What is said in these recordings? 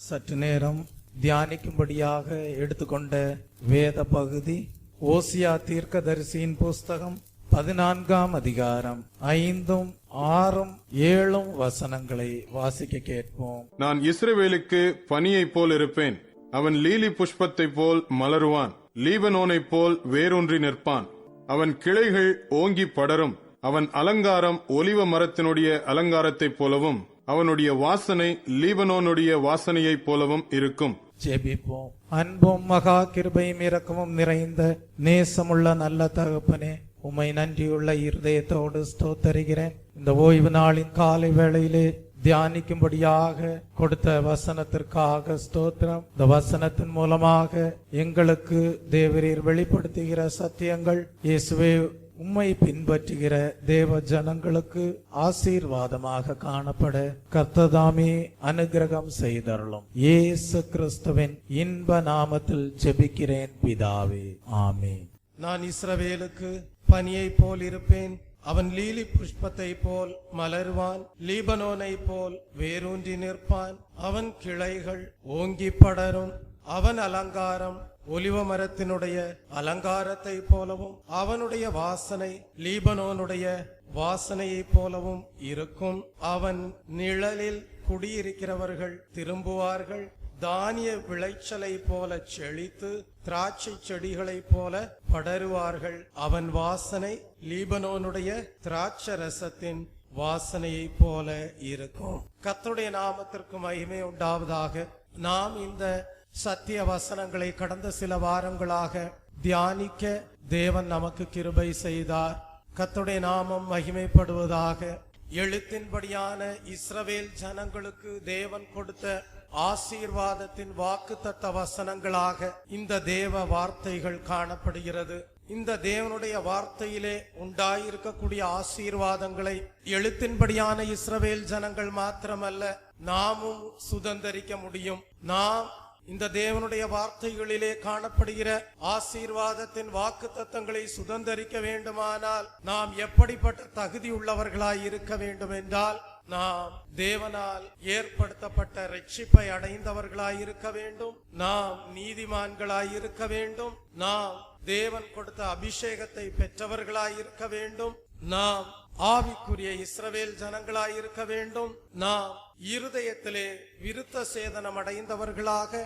சற்று நேரம் தியானிக்கும்படியாக எடுத்துக்கொண்ட வேத பகுதி ஓசியா தீர்க்கதரிசியின் புஸ்தகம் 14ஆம் அதிகாரம் 5, 6, 7 வசனங்களை வாசிக்க கேட்போம். நான் இஸ்ரவேலுக்கு பனியைப் போல் இருப்பேன். அவன் லீலி புஷ்பத்தைப் போல் மலருவான். லீபனோனைப் போல் வேரூன்றி நிற்பான். அவன் கிளைகள் ஓங்கி படரும். அவன் அலங்காரம் ஒலிவ மரத்தினுடைய அலங்காரத்தைப் போலவும் அவனுடைய வாசனை லீபனோனுடைய வாசனையைப் போலவும் இருக்கும். ஜெபிப்போம். அன்பும் மகா கிருபையும் இரக்கமும் நிறைந்த நேசமுள்ள நல்ல தகப்பனே, உம்மை நன்றியுள்ள இருதயத்தோடு ஸ்தோத்தரிக்கிறேன். இந்த ஓய்வு நாளின் காலை வேளையிலே தியானிக்கும்படியாக கொடுத்த வசனத்திற்காக ஸ்தோத்திரம். இந்த வசனத்தின் மூலமாக எங்களுக்கு தேவரீர் வெளிப்படுத்துகிற சத்தியங்கள் இயேசுவே உம்மை பின்பற்றுகிற தேவ ஜனங்களுக்கு ஆசீர்வாதமாக காணப்பட கர்த்ததாமே அனுகிரகம் செய்தருளும். இயேசு கிறிஸ்துவின் இன்ப நாமத்தில் ஜெபிக்கிறேன் பிதாவே, ஆமென். நான் இஸ்ரவேலுக்கு பனியை போல் இருப்பேன். அவன் லீலி புஷ்பத்தை போல் மலருவான். லீபனோனை போல் வேரூன்றி நிற்பான். அவன் கிளைகள் ஓங்கி படரும். அவன் அலங்காரம் ஒலிவ மரத்தினுடைய அலங்காரத்தை போலவும் அவனுடைய வாசனை லீபனோனுடைய வாசனையைப் போலவும் இருக்கும். அவன் நிழலில் குடியிருக்கிறவர்கள் திரும்புவார்கள். தானிய விளைச்சலை போல செழித்து திராட்சை செடிகளைப் போல படருவார்கள். அவன் வாசனை லீபனோனுடைய திராட்சை ரசத்தின் வாசனையைப் போல இருக்கும். கர்த்தருடைய நாமத்திற்கு மகிமை உண்டாவதாக. நாம் இந்த சத்திய வசனங்களை கடந்த சில வாரங்களாக தியானிக்க தேவன் நமக்கு கிருபை செய்தார். கர்த்தருடைய நாமம் மகிமைப்படுவதாக. எழுத்தின்படியான இஸ்ரவேல் ஜனங்களுக்கு தேவன் கொடுத்த ஆசீர்வாதத்தின் வாக்குத்தத்த வசனங்களாக இந்த தேவ வார்த்தைகள் காணப்படுகிறது. இந்த தேவனுடைய வார்த்தையிலே உண்டாயிருக்கக்கூடிய ஆசீர்வாதங்களை எழுத்தின்படியான இஸ்ரவேல் ஜனங்கள் மாத்திரமல்ல, நாமும் சுதந்தரிக்க முடியும். நாம் இந்த தேவனுடைய வார்த்தைகளிலே காணப்படுகிற ஆசீர்வாதத்தின் வாக்கு தத்தங்களை சுதந்தரிக்க வேண்டுமானால் நாம் எப்படிப்பட்ட தகுதி உள்ளவர்களாய் இருக்க வேண்டும் என்றால், நாம் தேவனால் ஏற்படுத்தப்பட்ட ரட்சிப்பை அடைந்தவர்களாய் இருக்க வேண்டும். நாம் நீதிமான்களாய் இருக்க வேண்டும். நாம் தேவன் கொடுத்த அபிஷேகத்தை பெற்றவர்களாய் இருக்க வேண்டும். நாம் ஆவிக்குரிய இஸ்ரவேல் ஜனங்களாய் இருக்க வேண்டும். நாம் இருதயத்திலே விருத்த சேதனம் அடைந்தவர்களாக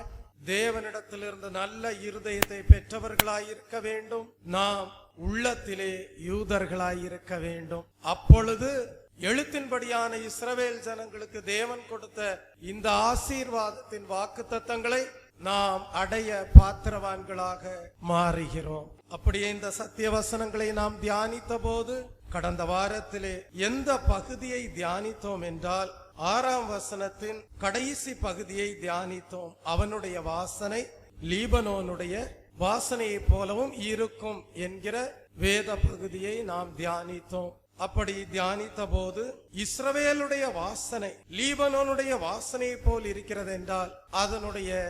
தேவனிடத்திலிருந்து நல்ல இருதயத்தை பெற்றவர்களாய் இருக்க வேண்டும். நாம் உள்ளத்திலே யூதர்களாய் இருக்க வேண்டும். அப்பொழுது எழுத்தின்படியான இஸ்ரவேல் ஜனங்களுக்கு தேவன் கொடுத்த இந்த ஆசீர்வாதத்தின் வாக்குத்தத்தங்களை நாம் அடைய பாத்திரவான்களாக மாறுகிறோம். அப்படியே இந்த சத்திய வசனங்களை நாம் தியானித்த போது கடந்த வாரத்திலே எந்த பகுதியை தியானித்தோம் என்றால் 6ஆம் வசனத்தின் கடைசி பகுதியை தியானித்தோம். அவனுடைய வாசனை லீபனோனுடைய வாசனையைப் போலவும் இருக்கும் என்கிற வேத பகுதியை நாம் தியானித்தோம். அப்படி தியானித்த போது இஸ்ரவேலுடைய வாசனை லீபனோனுடைய வாசனை போல் இருக்கிறது என்றால் அதனுடைய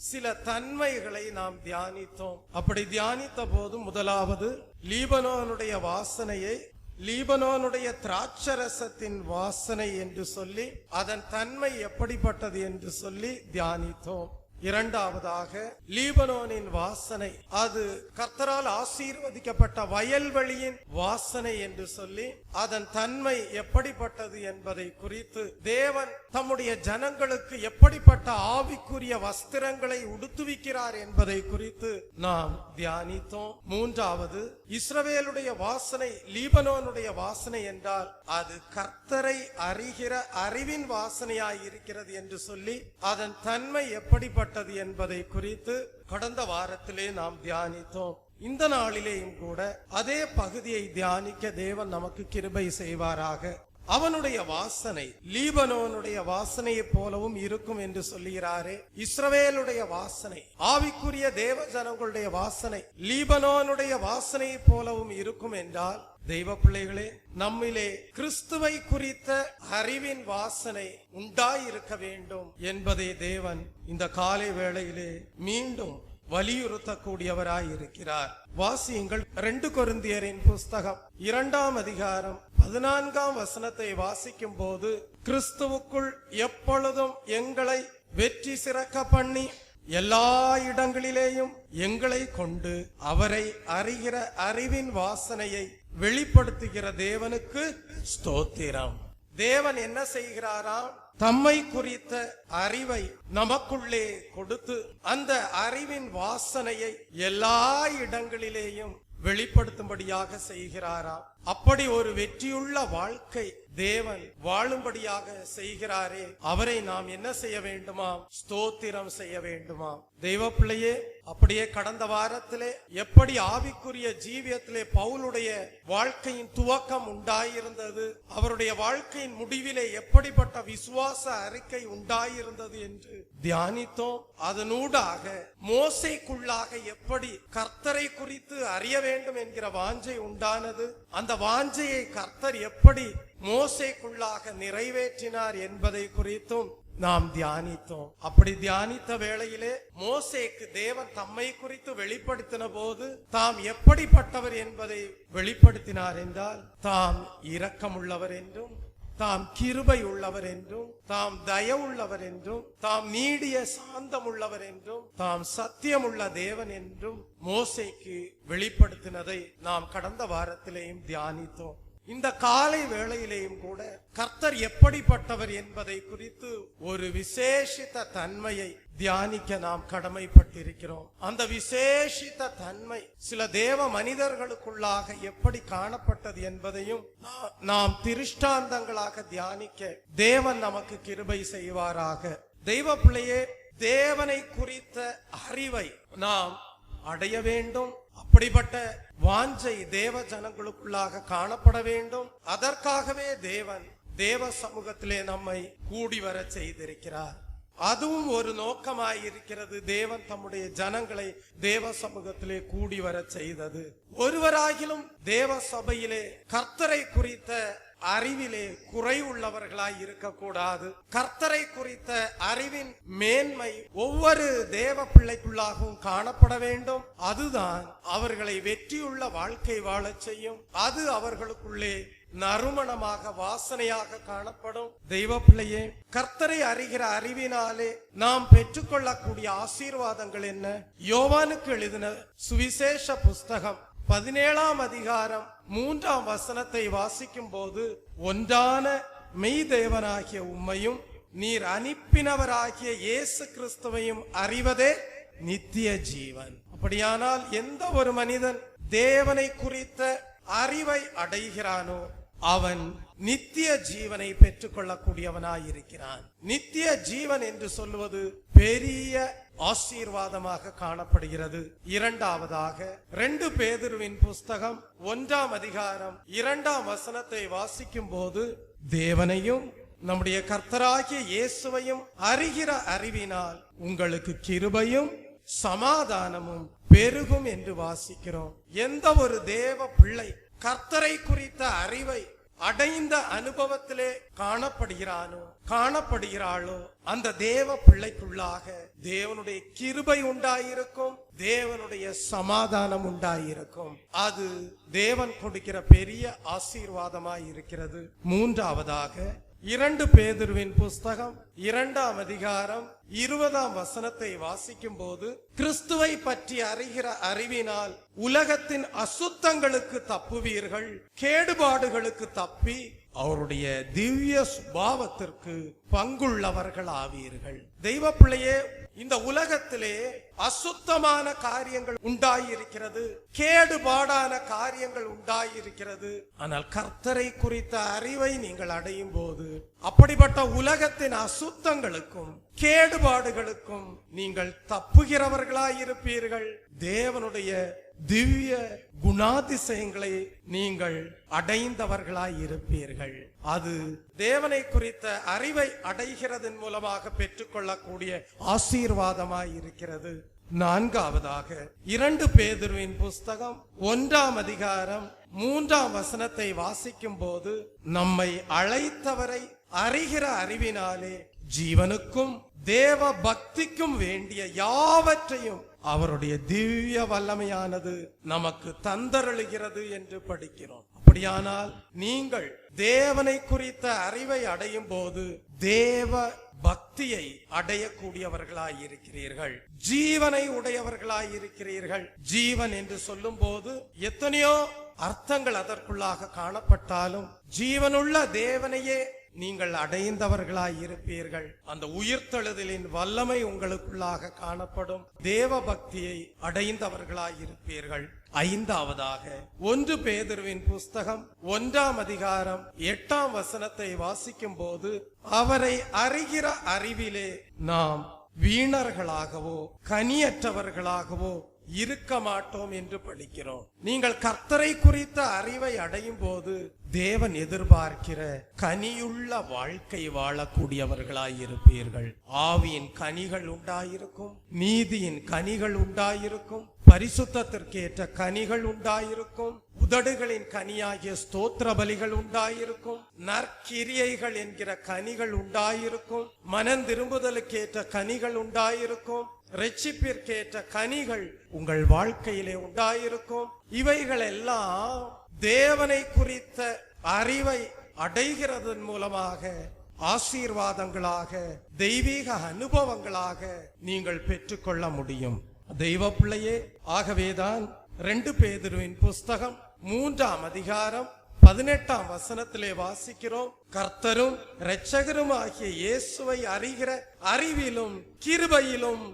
சில தன்மைகளை நாம் தியானித்தோம். அப்படி தியானித்த போது முதலாவது லீபனோனுடைய வாசனையை லீபனோனுடைய திராட்சரசத்தின் வாசனை என்று சொல்லி அதன் தன்மை எப்படிப்பட்டது என்று சொல்லி தியானித்தோம். இரண்டாவதாக லீபனோனின் வாசனை அது கர்த்தரால் ஆசீர்வதிக்கப்பட்ட வயல்வெளியின் வாசனை என்று சொல்லி அதன் தன்மை எப்படிப்பட்டது என்பதை குறித்து தேவன் தம்முடைய ஜனங்களுக்கு எப்படிப்பட்ட ஆவிக்குரிய வஸ்திரங்களை உடுத்துவிக்கிறார் என்பதை குறித்து நாம் தியானித்தோம். மூன்றாவது இஸ்ரவேலுடைய வாசனை லீபனோனுடைய வாசனை என்றால் அது கர்த்தரை அறிகிற அறிவின் வாசனையாய் இருக்கிறது என்று சொல்லி அதன் தன்மை எப்படிப்பட்ட என்பதை குறித்து கடந்த வாரத்திலே நாம் தியானித்தோம். இந்த நாளிலேயும் கூட அதே பகுதியை தியானிக்க தேவன் நமக்கு கிருபை செய்வாராக. அவனுடைய வாசனை லீபனோனுடைய வாசனையை போலவும் இருக்கும் என்று சொல்லுகிறாரே. இஸ்ரவேலுடைய வாசனை ஆவிக்குரிய தேவ ஜனங்களுடைய வாசனை லீபனோனுடைய வாசனையை போலவும் இருக்கும் என்றால், தெய்வ பிள்ளைகளே, நம்மிலே கிறிஸ்துவை குறித்த அறிவின் வாசனை உண்டாயிருக்க வேண்டும் என்பதை தேவன் இந்த காலை வேளையிலே மீண்டும் வலியுறுத்தக்கூடியவராய் இருக்கிறார். வாசியுங்கள். 2 கொரிந்தியரின் புஸ்தகம் 2ஆம் அதிகாரம் 14ஆம் வசனத்தை வாசிக்கும் போது, கிறிஸ்துவுக்குள் எப்பொழுதும் எங்களை வெற்றி சிறக்க பண்ணி எல்லா இடங்களிலேயும் எங்களை கொண்டு அவரை அறிகிற அறிவின் வாசனையை வெளிப்படுத்துகிற தேவனுக்கு ஸ்தோத்திரம். தேவன் என்ன செய்கிறாராம்? தம்மை குறித்த அறிவை நமக்குள்ளே கொடுத்து அந்த அறிவின் வாசனையை எல்லா இடங்களிலேயும் வெளிப்படுத்தும்படியாக செய்கிறாராம். அப்படி ஒரு வெற்றியுள்ள வாழ்க்கை தேவன் வாழும்படியாக செய்கிறாரே, அவரை நாம் என்ன செய்ய வேண்டுமாம்? ஸ்தோத்திரம் செய்ய வேண்டுமாம். தெய்வ பிள்ளையே, அப்படியே கடந்த வாரத்திலே எப்படி ஆவிக்குரிய ஜீவியத்திலே பவுலுடைய வாழ்க்கையின் துவக்கம் உண்டாயிருந்தது, அவருடைய வாழ்க்கையின் முடிவிலே எப்படிப்பட்ட விசுவாச அறிக்கை உண்டாயிருந்தது என்று தியானித்தோம். அதனூடாக மோசேக்குள்ளாக எப்படி கர்த்தரை குறித்து அறிய வேண்டும் என்கிற வாஞ்சை உண்டானது, அந்த வாஞ்சையை கர்த்தர் எப்படி மோசேக்குள்ளாக நிறைவேற்றினார் என்பதை குறித்தும் நாம் தியானித்தோம். அப்படி தியானித்த வேளையிலே மோசேக்கு தேவன் தம்மை குறித்து வெளிப்படுத்தின போது தாம் எப்படிப்பட்டவர் என்பதை வெளிப்படுத்தினார் என்றால், தாம் இரக்கமுள்ளவர் என்றும், தாம் கிருபை உள்ளவர் என்றும், தாம் தயவுள்ளவர் என்றும், தாம் நீடிய சாந்தம் உள்ளவர் என்றும், தாம் சத்தியமுள்ள தேவன் என்றும் மோசேக்கு வெளிப்படுத்தினதை நாம் கடந்த வாரத்திலேயும் தியானித்தோம். இந்த காலை வேளையிலேயும் கூட கர்த்தர் எப்படிப்பட்டவர் என்பதை குறித்து ஒரு விசேஷித்த தன்மையை தியானிக்க நாம் கடமைப்பட்டிருக்கிறோம். அந்த விசேஷித்த தன்மை சில தேவ மனிதர்களுக்குள்ளாக எப்படி காணப்பட்டது என்பதையும் நாம் திருஷ்டாந்தங்களாக தியானிக்க தேவன் நமக்கு கிருபை செய்வாராக. தெய்வ பிள்ளையே, தேவனை குறித்த அறிவை நாம் அடைய வேண்டும். அப்படிப்பட்ட வாஞ்சை தேவ ஜனங்களுக்குள்ளாக காணப்பட வேண்டும். அதற்காகவே தேவன் தேவ சமூகத்திலே நம்மை கூடி வர செய்திருக்கிறார். அதுவும் ஒரு நோக்கமாயிருக்கிறது. தேவன் தம்முடைய ஜனங்களை தேவ சமூகத்திலே கூடி வர செய்தது. ஒருவராகிலும் தேவ சபையிலே கர்த்தரை குறித்த அறிவிலே குறை உள்ளவர்களாய் இருக்கக்கூடாது. கர்த்தரை குறித்த அறிவின் மேன்மை ஒவ்வொரு தேவ பிள்ளைக்குள்ளாகவும் காணப்பட வேண்டும். அதுதான் அவர்களை வெற்றியுள்ள வாழ்க்கை வாழச் செய்யும். அது அவர்களுக்குள்ளே நறுமணமாக வாசனையாக காணப்படும். தெய்வ பிள்ளையே, கர்த்தரை அறிகிற அறிவினாலே நாம் பெற்றுக்கொள்ளக்கூடிய ஆசீர்வாதங்கள் என்ன? யோவானுக்கு எழுதின சுவிசேஷ புஸ்தகம் 17ஆம் அதிகாரம் 3ஆம் வசனத்தை வாசிக்கும் போது, ஒன்றான மெய் தேவனாகிய உம்மையும் நீர் அனுப்பினவராகிய இயேசு கிறிஸ்துவையும் அறிவதே நித்திய ஜீவன். அப்படியானால் எந்த ஒரு மனிதன் தேவனை குறித்த அறிவை அடைகிறானோ அவன் நித்திய ஜீவனை பெற்றுக் கொள்ளக்கூடியவனாயிருக்கிறான். நித்திய ஜீவன் என்று சொல்லுவது பெரிய ஆசீர்வாதமாக காணப்படுகிறது. இரண்டாவதாக 2 பேதுருவின் புஸ்தகம் 1ஆம் அதிகாரம் 2ஆம் வசனத்தை வாசிக்கும் போது, தேவனையும் நம்முடைய கர்த்தராகிய இயேசுவையும் அறிகிற அறிவினால் உங்களுக்கு கிருபையும் சமாதானமும் பெருகும் என்று வாசிக்கிறோம். எந்த ஒரு தேவ பிள்ளை கர்த்தரை குறித்த அறிவை அடைந்த அனுபவத்திலே காணப்படுகிறாளோ அந்த தேவ பிள்ளைக்குள்ளாக தேவனுடைய கிருபை உண்டாயிருக்கும், தேவனுடைய சமாதானம் உண்டாயிருக்கும். அது தேவன் கொடுக்கிற பெரிய ஆசீர்வாதமாய் இருக்கிறது. மூன்றாவதாக 2 பேதுருவின் புஸ்தகம் 2ஆம் அதிகாரம் 20ஆம் வசனத்தை வாசிக்கும் போது, கிறிஸ்துவை பற்றி அறிகிற அறிவினால் உலகத்தின் அசுத்தங்களுக்கு தப்புவீர்கள், கேடுபாடுகளுக்கு தப்பி அவருடைய திவ்ய சுபாவத்திற்கு பங்குள்ளவர்கள் ஆவீர்கள். தெய்வ பிள்ளையே, இந்த உலகத்திலே அசுத்தமான காரியங்கள் உண்டாயிருக்கிறது, கேடுபாடான காரியங்கள் உண்டாயிருக்கிறது. ஆனால் கர்த்தரை குறித்த அறிவை நீங்கள் அடையும் போது அப்படிப்பட்ட உலகத்தின் அசுத்தங்களுக்கும் கேடுபாடுகளுக்கும் நீங்கள் தப்புகிறவர்களாயிருப்பீர்கள். தேவனுடைய திவ்ய குணாதிசயங்களை நீங்கள் அடைந்தவர்களாய் இருப்பீர்கள். அது தேவனை குறித்த அறிவை அடைகிறதன் மூலமாக பெற்றுக்கொள்ளக்கூடிய ஆசீர்வாதமாய் இருக்கிறது. நான்காவதாக 2 பேதுருவின் புஸ்தகம் 1ஆம் அதிகாரம் 3ஆம் வசனத்தை வாசிக்கும் போது, நம்மை அழைத்தவரை அறிகிற அறிவினாலே ஜீவனுக்கும் தேவ பக்திக்கும் வேண்டிய யாவற்றையும் அவருடைய திவ்ய வல்லமையானது நமக்கு தந்தருளுகிறது என்று படிக்கிறோம். அப்படியானால் நீங்கள் தேவனை குறித்த அறிவை அடையும் போது தேவ பக்தியை அடையக்கூடியவர்களாயிருக்கிறீர்கள், ஜீவனை உடையவர்களாயிருக்கிறீர்கள். ஜீவன் என்று சொல்லும் போது எத்தனையோ அர்த்தங்கள் அதற்குள்ளாக காணப்பட்டாலும் ஜீவனுள்ள தேவனையே நீங்கள் அடைந்தவர்களாய் இருப்பீர்கள். அந்த உயிர்த்தெழுதலின் வல்லமை உங்களுக்குள்ளாக காணப்படும். தேவ பக்தியை அடைந்தவர்களாய் இருப்பீர்கள். ஐந்தாவதாக 1 பேதுருவின் புஸ்தகம் 1ஆம் அதிகாரம் 8ஆம் வசனத்தை வாசிக்கும் போது, அவரை அறிகிற அறிவிலே நாம் வீணர்களாகவோ கனியற்றவர்களாகவோ இருக்க மாட்டோம் என்று படிக்கிறோம். நீங்கள் கர்த்தரை குறித்த அறிவை அடையும் போது தேவன் எதிர்பார்க்கிற கனியுள்ள வாழ்க்கை வாழக்கூடியவர்களாய் இருப்பீர்கள். ஆவியின் கனிகள் உண்டாயிருக்கும், நீதியின் கனிகள் உண்டாயிருக்கும், பரிசுத்தத்திற்கேற்ற கனிகள் உண்டாயிருக்கும், உதடுகளின் கனியாகிய ஸ்தோத்திர பலிகள் உண்டாயிருக்கும், நற்கிரியைகள் என்கிற கனிகள் உண்டாயிருக்கும், மனம் திரும்புதலுக்கேற்ற கனிகள் உண்டாயிருக்கும், இரட்சிப்பிற்கேற்ற கனிகள் உங்கள் வாழ்க்கையிலே உண்டாயிருக்கும். இவைகள் எல்லாம் தேவனை குறித்த அறிவை அடைகிறதன் மூலமாக ஆசீர்வாதங்களாக, தெய்வீக அனுபவங்களாக நீங்கள் பெற்றுக்கொள்ள முடியும். தெய்வ பிள்ளையே, ஆகவேதான் 2 பேதுருவின் புஸ்தகம் 3ஆம் அதிகாரம் 18ஆம் வசனத்திலே வாசிக்கிறோம், கர்த்தரும் இரட்சகரும் ஆகிய இயேசுவை அறிகிற அறிவிலும் கிருபையிலும்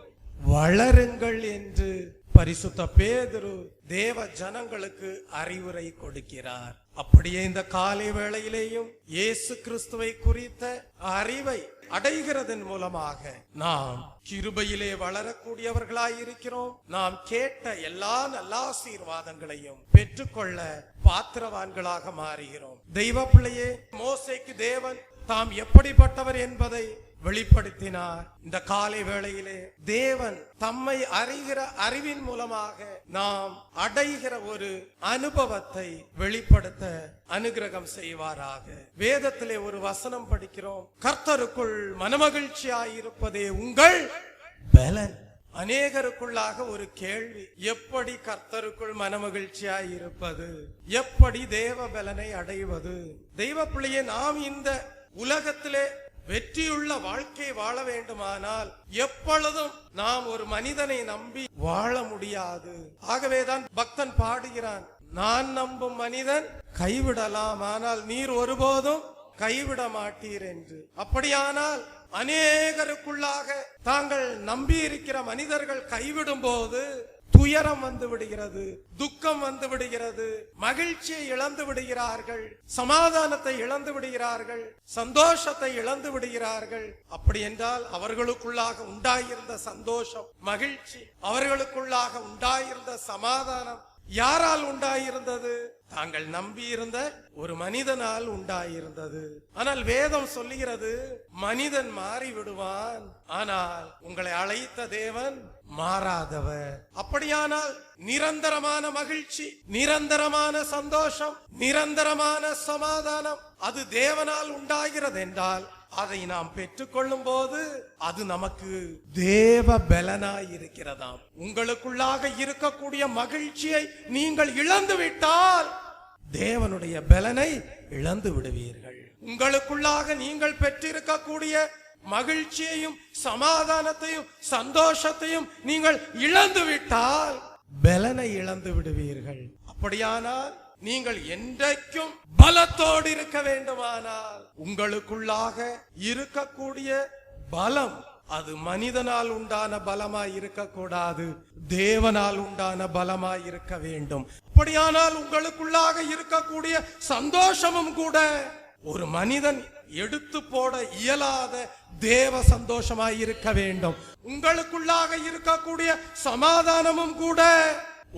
வளருங்கள் என்று பரிசுத்த பேதுரு தேவ ஜனங்களுக்கு அறிவுரை கொடுக்கிறார். அப்படியே இந்த காலை வேளையிலேயும் இயேசு கிறிஸ்துவை குறித்த அறிவை அடைகிறதன் மூலமாக நாம் கிருபையிலே வளரக்கூடியவர்களாயிருக்கிறோம். நாம் கேட்ட எல்லா நல்லாசீர்வாதங்களையும் பெற்றுக்கொள்ள பாத்திரவான்களாக மாறுகிறோம். தெய்வ பிள்ளையே, மோசேக்கு தேவன் தாம் எப்படிப்பட்டவர் என்பதை வெளிப்படுத்தினார். இந்த காலை வேளையிலே தேவன் தம்மை அறிகிற அறிவின் மூலமாக நாம் அடைகிற ஒரு அனுபவத்தை வெளிப்படுத்த அனுகிரகம் செய்வாராக. வேதத்திலே ஒரு வசனம் படிக்கிறோம், கர்த்தருக்குள் மனமகிழ்ச்சியாயிருப்பதே உங்கள் பலன். அநேகருக்குள்ளாக ஒரு கேள்வி, எப்படி கர்த்தருக்குள் மனமகிழ்ச்சியாய் இருப்பது, எப்படி தேவ பலனை அடைவது? தெய்வ பிள்ளையே, நாம் இந்த உலகத்திலே வெற்றியுள்ள வாழ்க்கை வாழ வேண்டுமானால் எப்பொழுதும் நாம் ஒரு மனிதனை நம்பி வாழ முடியாது. ஆகவேதான் பக்தன் பாடுகிறான், நான் நம்பும் மனிதன் கைவிடலாம், ஆனால் நீர் ஒருபோதும் கைவிட மாட்டீர் என்று. அப்படியானால் அநேகருக்குள்ளாக தாங்கள் நம்பி இருக்கிற மனிதர்கள் கைவிடும் போது துயரம் வந்து விடுகிறது, துக்கம் வந்து விடுகிறது, மகிழ்ச்சியை இழந்து விடுகிறார்கள், சமாதானத்தை இழந்து விடுகிறார்கள், சந்தோஷத்தை இழந்து விடுகிறார்கள். அப்படி என்றால் அவர்களுக்குள்ளாக உண்டாயிருந்த சந்தோஷம், மகிழ்ச்சி, அவர்களுக்குள்ளாக உண்டாயிருந்த சமாதானம் யாரால் உண்டாயிருந்தது? தாங்கள் நம்பியிருந்த ஒரு மனிதனால் உண்டாயிருந்தது. ஆனால் வேதம் சொல்லுகிறது, மனிதன் மாறி விடுவான், ஆனால் உங்களை அழைத்த தேவன் மாறாதவர். அப்படியானால் நிரந்தரமான மகிழ்ச்சி, நிரந்தரமான சந்தோஷம், நிரந்தரமான சமாதானம் அது தேவனால் உண்டாகிறது என்றால் அதை நாம் பெற்றுக்கொள்ளும் போது அது நமக்கு தேவ பலனாய் இருக்கிறதாம். உங்களுக்குள்ளாக இருக்கக்கூடிய மகிழ்ச்சியை நீங்கள் இழந்து விட்டால் தேவனுடைய பலனை இழந்து விடுவீர்கள். உங்களுக்குள்ளாக நீங்கள் பெற்றிருக்கக்கூடிய மகிழ்ச்சியையும் சமாதானத்தையும் சந்தோஷத்தையும் நீங்கள் இழந்து விட்டால் பலனை இழந்து விடுவீர்கள். அப்படியானால் நீங்கள் என்றைக்கும் பலத்தோடு இருக்க வேண்டுமானால் உங்களுக்குள்ளாக இருக்கக்கூடிய பலம் அது மனிதனால் உண்டான பலமாய் இருக்கக்கூடாது, தேவனால் உண்டான பலமாய் இருக்க வேண்டும். அப்படியானால் உங்களுக்குள்ளாக இருக்கக்கூடிய சந்தோஷமும் கூட ஒரு மனிதன் எடுத்து போட இயலாத தேவ சந்தோஷமாய் இருக்க வேண்டும். உங்களுக்குள்ளாக இருக்கக்கூடிய சமாதானமும் கூட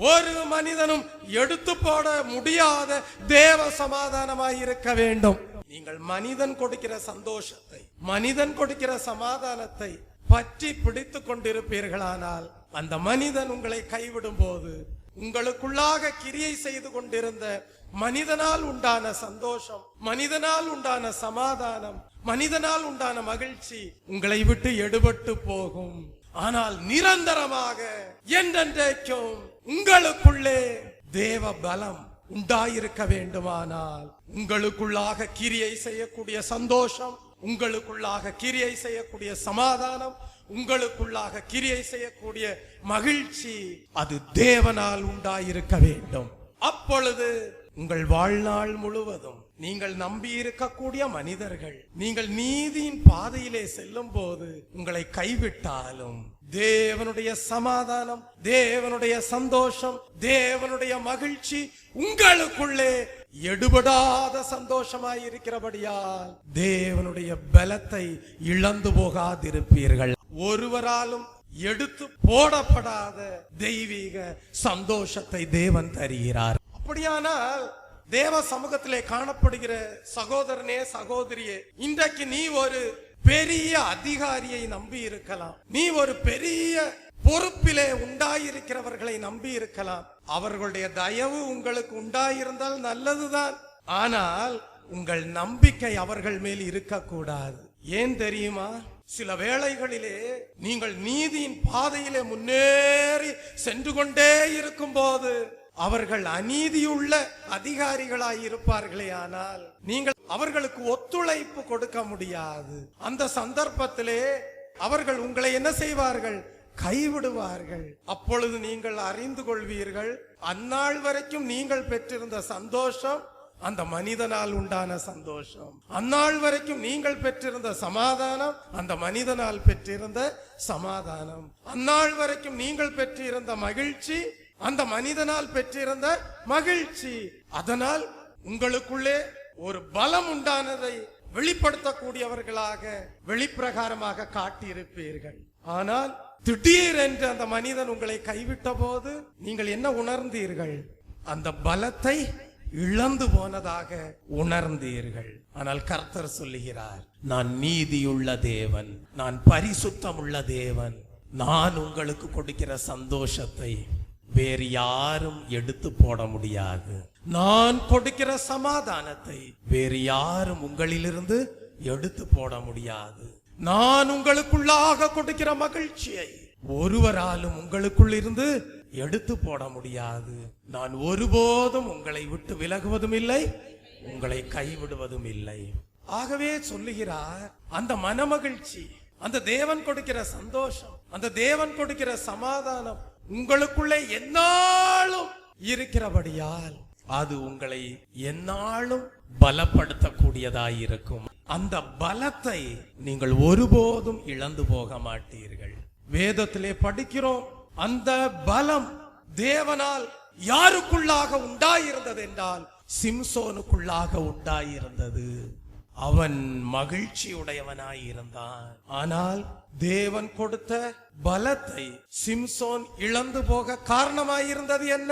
ஒரு மனிதனும் எடுத்து போட முடியாத தேவ சமாதானமாய் இருக்க வேண்டும். நீங்கள் மனிதன் கொடுக்கிற சந்தோஷத்தை, மனிதன் கொடுக்கிற சமாதானத்தை பற்றி பிடித்துக் கொண்டிருப்பீர்களானால் அந்த மனிதன் உங்களை கைவிடும் போது உங்களுக்குள்ளாக கிரியை செய்து கொண்டிருந்த மனிதனால் உண்டான சந்தோஷம், மனிதனால் உண்டான சமாதானம், மனிதனால் உண்டான மகிழ்ச்சி உங்களை விட்டு எடுபட்டு போகும். ஆனால் நிரந்தரமாக என்றென்றைக்கும் உங்களுக்குள்ளே தேவ பலம் உண்டாயிருக்க வேண்டுமானால் உங்களுக்குள்ளாக கிரியை செய்யக்கூடிய சந்தோஷம், உங்களுக்குள்ளாக கிரியை செய்யக்கூடிய சமாதானம், உங்களுக்குள்ளாக கிரியை செய்யக்கூடிய மகிழ்ச்சி, அது தேவனால் உண்டாயிருக்க வேண்டும். அப்பொழுது உங்கள் வாழ்நாள் முழுவதும் நீங்கள் நம்பி இருக்கக்கூடிய மனிதர்கள் நீங்கள் நீதியின் பாதையிலே செல்லும் போது உங்களை கைவிட்டாலும் தேவனுடைய சமாதானம், தேவனுடைய சந்தோஷம், தேவனுடைய மகிழ்ச்சி உங்களுக்குள்ளே எடுபடாத சந்தோஷமாயிருக்கிறபடியால் தேவனுடைய பலத்தை இழந்து போகாதிருப்பீர்கள். ஒருவராலும் எடுத்து போடப்படாத தெய்வீக சந்தோஷத்தை தேவன் தருகிறார். அப்படியானால் தேவ சமூகத்திலே காணப்படுகிற சகோதரனே, சகோதரியே, இன்றைக்கு நீ ஒரு பெரிய அதிகாரியை நம்பி இருக்கலாம், நீ ஒரு பெரிய பொறுப்பிலே உண்டாயிருக்கிறவர்களை நம்பி இருக்கலாம். அவர்களுடைய தயவு உங்களுக்கு உண்டாயிருந்தால் நல்லதுதான். ஆனால் உங்கள் நம்பிக்கை அவர்கள் மேல் இருக்கக்கூடாது. ஏன் தெரியுமா? சில வேளைகளிலே நீங்கள் நீதியின் பாதையிலே முன்னேறி சென்று கொண்டே இருக்கும் போது அவர்கள் அநீதியுள்ள அதிகாரிகளாய் இருப்பார்களே, ஆனால் நீங்கள் அவர்களுக்கு ஒத்துழைப்பு கொடுக்க முடியாது. அந்த சந்தர்ப்பத்திலே அவர்கள் உங்களை என்ன செய்வார்கள்? கைவிடுவார்கள். அப்பொழுது நீங்கள் அறிந்து கொள்வீர்கள், அந்நாள் வரைக்கும் நீங்கள் பெற்றிருந்த சந்தோஷம் அந்த மனிதனால் உண்டான சந்தோஷம், அந்நாள் வரைக்கும் நீங்கள் பெற்றிருந்த சமாதானம் அந்த மனிதனால் பெற்றிருந்த சமாதானம், அந்நாள் வரைக்கும் நீங்கள் பெற்றிருந்த மகிழ்ச்சி அந்த மனிதனால் பெற்றிருந்த மகிழ்ச்சி. அதனால் உங்களுக்குள்ளே ஒரு பலம் உண்டானதை வெளிப்படுத்தக்கூடியவர்களாக வெளிப்பிரகாரமாக காட்டியிருப்பீர்கள். ஆனால் திடீரென்று அந்த மனிதன் உங்களை கைவிட்ட போது நீங்கள் என்ன உணர்ந்தீர்கள்? அந்த பலத்தை இழந்து போனதாக உணர்ந்தீர்கள். ஆனால் கர்த்தர் சொல்லுகிறார், நான் நீதியுள்ள தேவன், நான் பரிசுத்தமுள்ள தேவன். நான் உங்களுக்கு கொடுக்கிற சந்தோஷத்தை வேறு யாரும் எடுத்து போட முடியாது. நான் கொடுக்கிற சமாதானத்தை வேறு யாரும் உங்களிலிருந்து எடுத்து போட முடியாது. நான் உங்களுக்குள்ளாக கொடுக்கிற மகிழ்ச்சியை ஒருவராலும் உங்களுக்குள் இருந்து எடுத்து போட முடியாது. நான் ஒருபோதும் உங்களை விட்டு விலகுவதும் இல்லை, உங்களை கைவிடுவதும் இல்லை. ஆகவே சொல்லுகிறார், அந்த மனமகிழ்ச்சி, அந்த தேவன் கொடுக்கிற சந்தோஷம், அந்த தேவன் கொடுக்கிற சமாதானம் உங்களுக்குள்ளே எந்நாளும் இருக்கிறபடியால் அது உங்களை எந்நாளும் பலப்படுத்தக்கூடியதாயிருக்கும். அந்த பலத்தை நீங்கள் ஒருபோதும் இழந்து போக மாட்டீர்கள். வேதத்திலே படிக்கிறோம், அந்த பலம் தேவனால் யாருக்குள்ளாக உண்டாயிருந்தது என்றால் சிம்சோனுக்குள்ளாக உண்டாயிருந்தது. அவன் மகிழ்ச்சி உடையவனாயிருந்தான். ஆனால் தேவன் கொடுத்த பலத்தை சிம்சோன் இழந்து போக காரணமாயிருந்தது என்ன?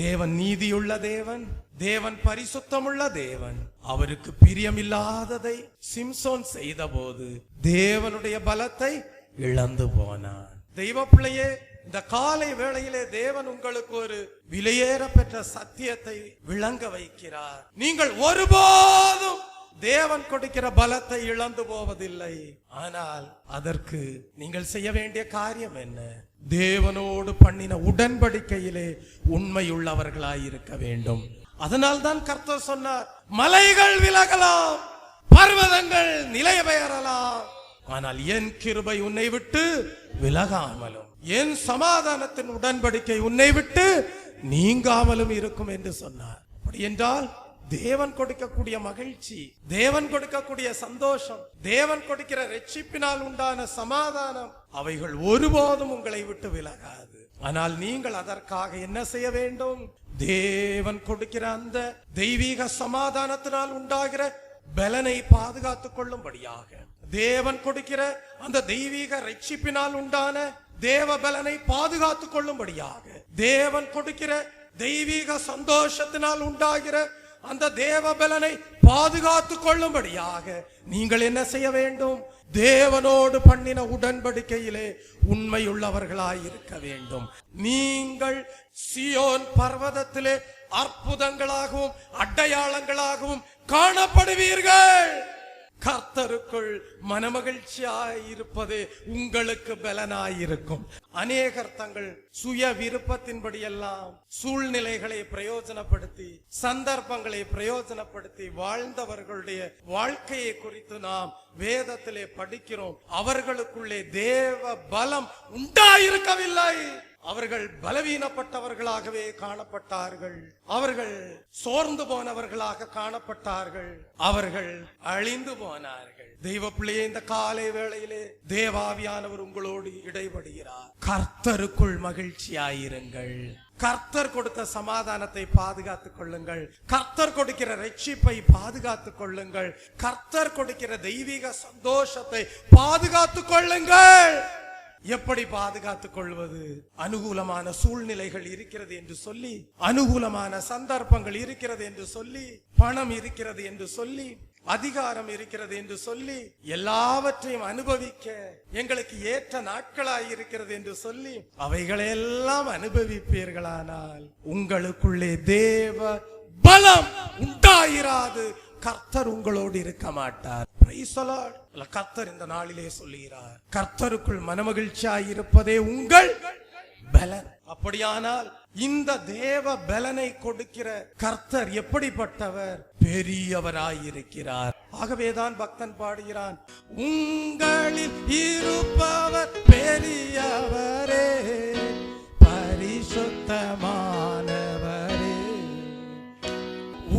தேவன் நீதியுள்ள தேவன், தேவன் பரிசுத்தமுள்ள தேவன். அவருக்கு பிரியமில்லாததை சிம்சோன் செய்த போது தேவனுடைய பலத்தை இழந்து போனான். தெய்வ பிள்ளையே, இந்த காலை வேளையிலே தேவன் உங்களுக்கு ஒரு விலையேற பெற்ற சத்தியத்தை விளங்க வைக்கிறார். நீங்கள் ஒருபோதும் தேவன் கொடுக்கிற பலத்தை இழந்து போவதில்லை. ஆனால் அதற்கு நீங்கள் செய்ய வேண்டிய காரியம் என்ன? தேவனோடு பண்ணின உடன்படிக்கையிலே உண்மையுள்ளவர்களாயிருக்க வேண்டும். அதனால் தான் கர்த்தர் சொன்னார், மலைகள் விலகலாம், பர்வதங்கள் நிலை பெயரலாம், ஆனால் என் கிருபை உன்னை விட்டு விலகாமலும் என் சமாதானத்தின் உடன்படிக்கை உன்னை விட்டு நீங்காமலும் இருக்கும் என்று சொன்னார். அப்படி என்றால் தேவன் கொடுக்கக்கூடிய மகிழ்ச்சி, தேவன் கொடுக்கக்கூடிய சந்தோஷம், தேவன் கொடுக்கிற ரட்சிப்பினால் உண்டான சமாதானம், அவைகள் ஒருபோதும் உங்களை விட்டு விலகாது. ஆனால் நீங்கள் அதற்காக என்ன செய்ய வேண்டும்? தேவன் கொடுக்கிற அந்த தெய்வீக சமாதானத்தினால் உண்டாகிற பலனை பாதுகாத்துக் கொள்ளும்படியாக, தேவன் கொடுக்கிற அந்த தெய்வீக ரட்சிப்பினால் உண்டான தேவ பலனை பாதுகாத்துக் கொள்ளும்படியாக, தேவன் கொடுக்கிற தெய்வீக சந்தோஷத்தினால் உண்டாகிற அந்த தேவ பலனை பாதுகாத்துக் கொள்ளும்படியாக நீங்கள் என்ன செய்ய வேண்டும்? தேவனோடு பண்ணின உடன்படிக்கையிலே உண்மையுள்ளவர்களாய் இருக்க வேண்டும். நீங்கள் சியோன் பர்வதத்திலே அற்புதங்களாகவும் அடையாளங்களாகவும் காணப்படுவீர்கள். கர்த்தருக்குள் மனமகிழ்ச்சியாயிருப்பது உங்களுக்கு பலனாயிருக்கும். அநேகர் தங்கள் சுய விருப்பத்தின்படி எல்லாம் சூழ்நிலைகளை பிரயோஜனப்படுத்தி, சந்தர்ப்பங்களை பிரயோஜனப்படுத்தி வாழ்ந்தவர்களுடைய வாழ்க்கையை குறித்து நாம் வேதத்திலே படிக்கிறோம். அவர்களுக்குள்ளே தேவ பலம் உண்டாயிருக்கவில்லை. அவர்கள் பலவீனப்பட்டவர்களாகவே காணப்பட்டார்கள். அவர்கள் சோர்ந்து போனவர்களாக காணப்பட்டார்கள். அவர்கள் அழிந்து போனார்கள். தெய்வ பிள்ளையே, இந்த காலை வேளையிலே தேவாவியானவர் உங்களோடு இடைபடுகிறார். கர்த்தருக்குள் மகிழ்ச்சியாயிருங்கள். கர்த்தர் கொடுத்த சமாதானத்தை பாதுகாத்துக் கொள்ளுங்கள். கர்த்தர் கொடுக்கிற ரட்சிப்பை பாதுகாத்துக் கொள்ளுங்கள். கர்த்தர் கொடுக்கிற தெய்வீக சந்தோஷத்தை பாதுகாத்துக் கொள்ளுங்கள். எப்படி பாதுகாத்துக் கொள்வது? அனுகூலமான சூழ்நிலைகள் இருக்கிறது என்று சொல்லி, அனுகூலமான சந்தர்ப்பங்கள் இருக்கிறது என்று சொல்லி, பணம் இருக்கிறது என்று சொல்லி, அதிகாரம் இருக்கிறது என்று சொல்லி, எல்லாவற்றையும் அனுபவிக்க எங்களுக்கு ஏற்ற நாட்களாய் இருக்கிறது என்று சொல்லி அவைகளெல்லாம் அனுபவிப்பீர்களானால் உங்களுக்குள்ளே தேவ பலம் உண்டாயிராது. கர்த்தர் உங்களோடு இருக்க மாட்டார். கர்த்தர் இந்த நாளிலே சொல்லுகிறார், கர்த்தருக்குள் மனமகிழ்ச்சியாய் இருப்பதே உங்கள் பலன். அப்படியானால் இந்த தேவ பலனை கொடுக்கிற கர்த்தர் எப்படிப்பட்டவர்? பெரியவராயிருக்கிறார். ஆகவேதான் பக்தன் பாடுகிறான், உங்களில் இருப்பவர் பெரியவரே, பரிசுத்தமானவரே.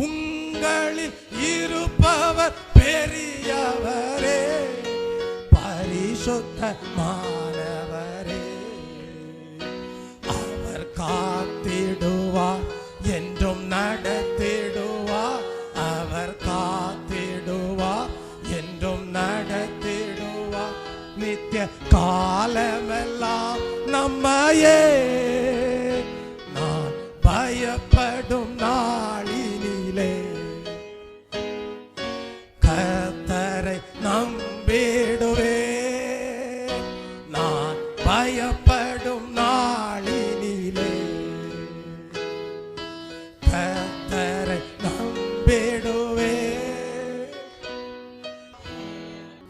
உங்களில் இருப்பவர் பெரியவரே, பரிசுத்தமானவரே. அவர் காத்திடுவார், என்றும் நடத்திடுவார். அவர் காத்திடுவார், என்றும் நடத்திடுவார். நித்திய காலமெல்லாம் நம்மையே நான் பயப்படும் நாளினிலே கர்த்தரை நம்பிடுவே. நான் பயப்படும் நாளினிலே கர்த்தரை நம்பிடுவே.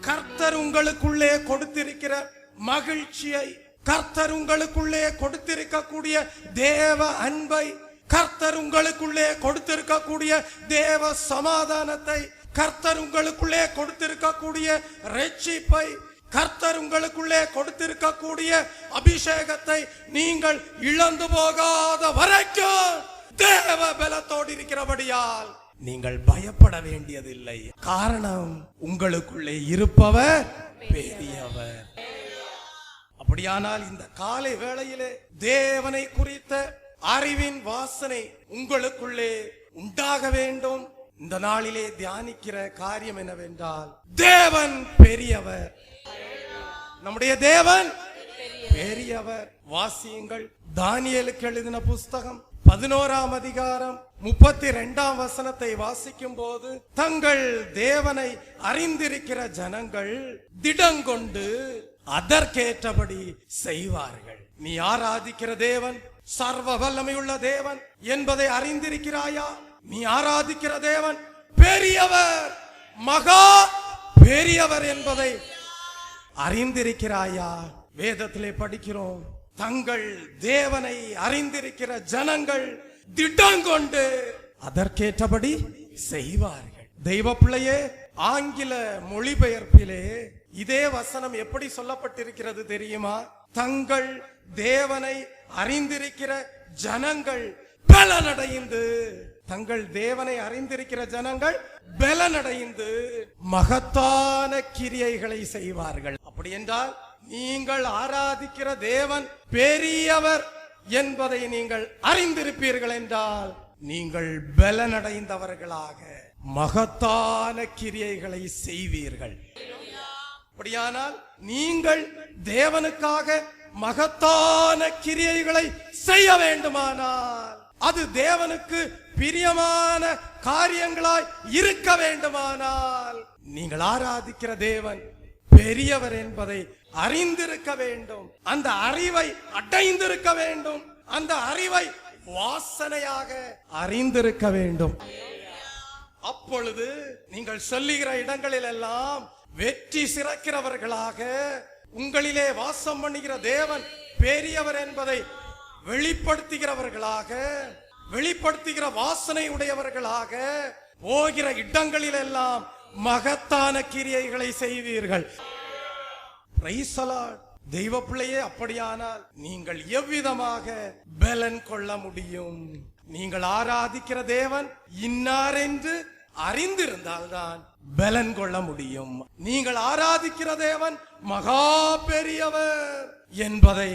கர்த்தர் உங்களுக்குள்ளே கொடுத்திருக்கிற மகிழ்ச்சியை, கர்த்தர் உங்களுக்குள்ளே கொடுத்திருக்கக்கூடிய தேவ அன்பை, கர்த்தர் உங்களுக்குள்ளே கொடுத்திருக்கக்கூடிய தேவ சமாதானத்தை, கர்த்தர் உங்களுக்குள்ளே கொடுத்திருக்கக்கூடிய ரட்சிப்பை, கர்த்தர் உங்களுக்குள்ளே கொடுத்திருக்கக்கூடிய அபிஷேகத்தை நீங்கள் இழந்து போகாத வரைக்கும் தேவ பலத்தோடு இருக்கிறபடியால் நீங்கள் பயப்பட வேண்டியதில்லை. காரணம், உங்களுக்குள்ளே இருப்பவர் பெரியவர். அப்படியானால் இந்த காலை வேளையிலே தேவனை குறித்த அறிவின் வாசனை உங்களுக்குள்ளே உண்டாக வேண்டும். இந்த நாளிலே தியானிக்கிற காரியம் என்னவென்றால், தேவன் பெரியவர். நம்முடைய தேவன் பெரியவர். வாசியுங்கள். தானியேலுக்கு எழுதின புஸ்தகம் 11ஆம் அதிகாரம் 32ஆம் வசனத்தை வாசிக்கும் போது, தங்கள் தேவனை அறிந்திருக்கிற ஜனங்கள் திடங்கொண்டு அதற்கேற்றபடி செய்வார்கள். நீ ஆராதிக்கிற தேவன் சர்வ வல்லமையுள்ள தேவன் என்பதை அறிந்திருக்கிறாயா? நீ ஆராதிக்கிற தேவன் பெரியவர், மகா பெரியவர் என்பதை அறிந்திருக்கிறாயா? வேதத்திலே படிக்கிறோம், தங்கள் தேவனை அறிந்திருக்கிற ஜனங்கள் திடங்கொண்டு அதற்கேற்றபடி செய்வார்கள். தெய்வ பிள்ளையே, ஆங்கில மொழிபெயர்ப்பிலே இதே வசனம் எப்படி சொல்லப்பட்டிருக்கிறது தெரியுமா? தங்கள் தேவனை அறிந்திருக்கிற ஜனங்கள் பலனடைந்து, தங்கள் தேவனை அறிந்திருக்கிற ஜனங்கள் பலனடைந்து மகத்தான கிரியைகளை செய்வார்கள். அப்படி என்றால் நீங்கள் ஆராதிக்கிற தேவன் பெரியவர் என்பதை நீங்கள் அறிந்திருப்பீர்கள் என்றால் நீங்கள் பலனடைந்தவர்களாக மகத்தான கிரியைகளை செய்வீர்கள். அப்படியானால் நீங்கள் தேவனுக்காக மகத்தான கிரியைகளை செய்ய வேண்டுமானால், அது தேவனுக்கு பிரியமான காரியங்களாய் இருக்க வேண்டுமானால், நீங்கள் ஆராதிக்கிற தேவன் பெரியவர் என்பதை அறிந்திருக்க வேண்டும். அந்த அறிவை அடைந்திருக்க வேண்டும். அந்த அறிவை வாசனையாக அறிந்திருக்க வேண்டும். அப்பொழுது நீங்கள் சொல்லுகிற இடங்களில் எல்லாம் வெற்றி சிறக்கிறவர்களாக, உங்களிலே வாசம் பண்ணுகிற தேவன் பெரியவர் என்பதை வெளிப்படுத்துகிறவர்களாக, வெளிப்படுத்துகிற வாசனை உடையவர்களாக போகிற இடங்களில் எல்லாம் மகத்தான கிரியைகளை செய்வீர்கள். Praise the Lord. தெய்வ பிள்ளையே, அப்படியானால் நீங்கள் எவ்விதமாக பலன் கொள்ள முடியும்? நீங்கள் ஆராதிக்கிற தேவன் இன்னார் என்று அறிந்திருந்தால்தான் பலன் கொள்ள முடியும். நீங்கள் ஆராதிக்கிற தேவன் மகா பெரியவர் என்பதை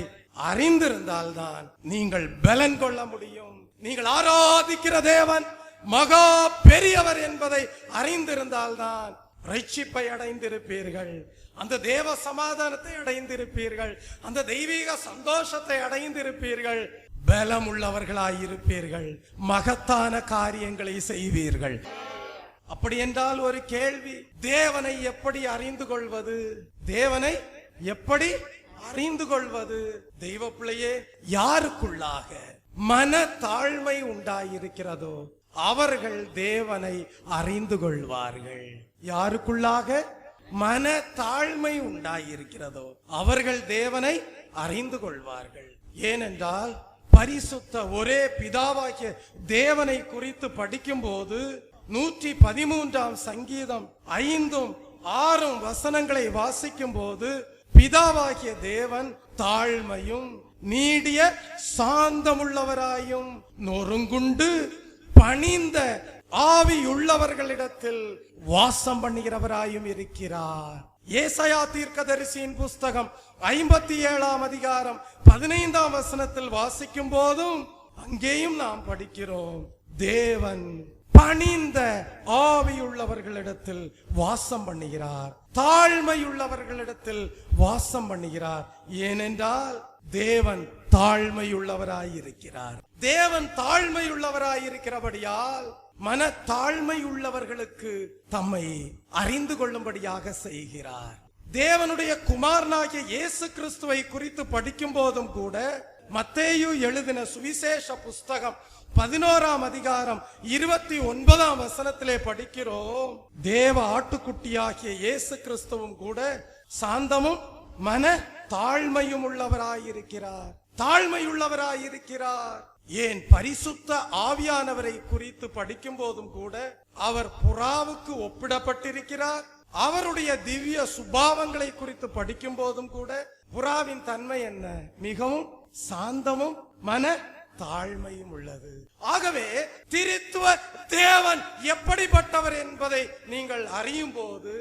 அறிந்திருந்தால்தான் நீங்கள் பலன் கொள்ள முடியும். நீங்கள் ஆராதிக்கிற தேவன் மகா பெரியவர் என்பதை அறிந்திருந்தால்தான் ரட்சிப்பை அடைந்திருப்பீர்கள், அந்த தேவ சமாதானத்தை அடைந்திருப்பீர்கள், அந்த தெய்வீக சந்தோஷத்தை அடைந்திருப்பீர்கள், பலம் உள்ளவர்களாயிருப்பீர்கள், மகத்தான காரியங்களை செய்வீர்கள். அப்படி என்றால் ஒரு கேள்வி, தேவனை எப்படி அறிந்து கொள்வது? தேவனை எப்படி அறிந்து கொள்வது? தெய்வ பிள்ளையே, யாருக்குள்ளாக மன தாழ்மை உண்டாயிருக்கிறதோ அவர்கள் தேவனை அறிந்து கொள்வார்கள். யாருக்குள்ளாக மன தாழ்மை உண்டாயிருக்கிறதோ அவர்கள் தேவனை அறிந்து கொள்வார்கள். ஏனென்றால் பரிசுத்த ஒரே பிதாவாகிய தேவனை குறித்து படிக்கும் போது 113 சங்கீதம் 5-6 வசனங்களை வாசிக்கும் போது பிதாவாகிய தேவன் தாழ்மையும் நீடிய சாந்தமுள்ளவராயும் நொறுங்குண்டு பணிந்த ஆவியுள்ளவர்களிடத்தில் வாசம் பண்ணுகிறவராயும் இருக்கிறார். ஏசாயா தீர்க்கதரிசியின் புஸ்தகம் 57 அதிகாரம் 15 வசனத்தில் வாசிக்கும் போதும் அங்கேயும் நாம் படிக்கிறோம், தேவன் பணிந்த ஆவியுள்ளவர்களிடத்தில் வாசம் பண்ணுகிறார், தாழ்மையுள்ளவர்களிடத்தில் வாசம் பண்ணுகிறார். ஏனென்றால் தேவன் தாழ்மையுள்ளவராயிருக்கிறார். தேவன் தாழ்மையுள்ளவராயிருக்கிறபடியால் மன தாழ்மை உள்ளவர்களுக்கு தம்மை அறிந்து கொள்ளும்படியாக செய்கிறார். தேவனுடைய குமாரனாகிய இயேசு கிறிஸ்துவை குறித்து படிக்கும் போதும் கூட மத்தேயு எழுதின சுவிசேஷ புஸ்தகம் 11 அதிகாரம் 29 வசனத்திலே படிக்கிறோம், தேவ ஆட்டுக்குட்டியாகிய இயேசு கிறிஸ்துவும் கூட சாந்தமும் மன தாழ்மையும் உள்ளவராயிருக்கிறார், தாழ்மையுள்ளவராயிருக்கிறார். ஏன் பரிசுத்த ஆவியானவரை குறித்து படிக்கும் போதும் கூட அவர் புறாவுக்கு ஒப்பிடப்பட்டிருக்கிறார். அவருடைய திவ்ய சுபாவங்களை குறித்து படிக்கும் போதும் கூட புறாவின் தன்மை என்ன? மிகவும் சாந்தமும் மன தாழ்மையும் உள்ளது. ஆகவே திரித்துவ தேவன் எப்படிப்பட்டவர் என்பதை நீங்கள் அறியும் போது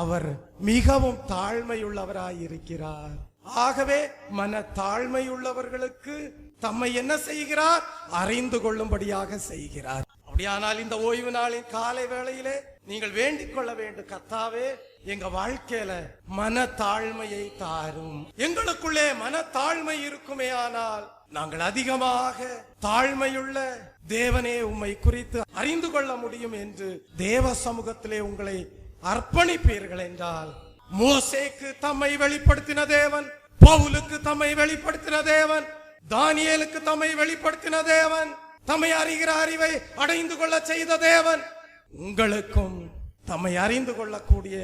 அவர் மிகவும் தாழ்மையுள்ளவராயிருக்கிறார். ஆகவே மன தாழ்மையுள்ளவர்களுக்கு தம்மை என்ன செய்கிறார்? அறிந்து கொள்ளும்படியாக செய்கிறார். அப்படியானால் இந்த ஓய்வு நாளின் காலை வேளையிலே நீங்கள் வேண்டிக் கொள்ள வேண்டும், கர்த்தாவே எங்க வாழ்க்கையில மன தாழ்மையை தாரும். எங்களுக்குள்ளே மன தாழ்மை இருக்குமே ஆனால் நாங்கள் அதிகமாக தாழ்மையுள்ள தேவனே உம்மை குறித்து அறிந்து கொள்ள முடியும் என்று தேவ சமூகத்திலே உங்களை அர்ப்பணிப்பீர்கள் என்றால், மோசேக்கு தம்மை வெளிப்படுத்தின தேவன், பவுலுக்கு தம்மை வெளிப்படுத்தின தேவன், தானியேலுக்கு தம்மை வெளிப்படுத்தின தேவன், தம்மை அறிகிற அறிவை அடைந்து கொள்ள செய்த தேவன் உங்களுக்கும் தம்மை அறிந்து கொள்ளக்கூடிய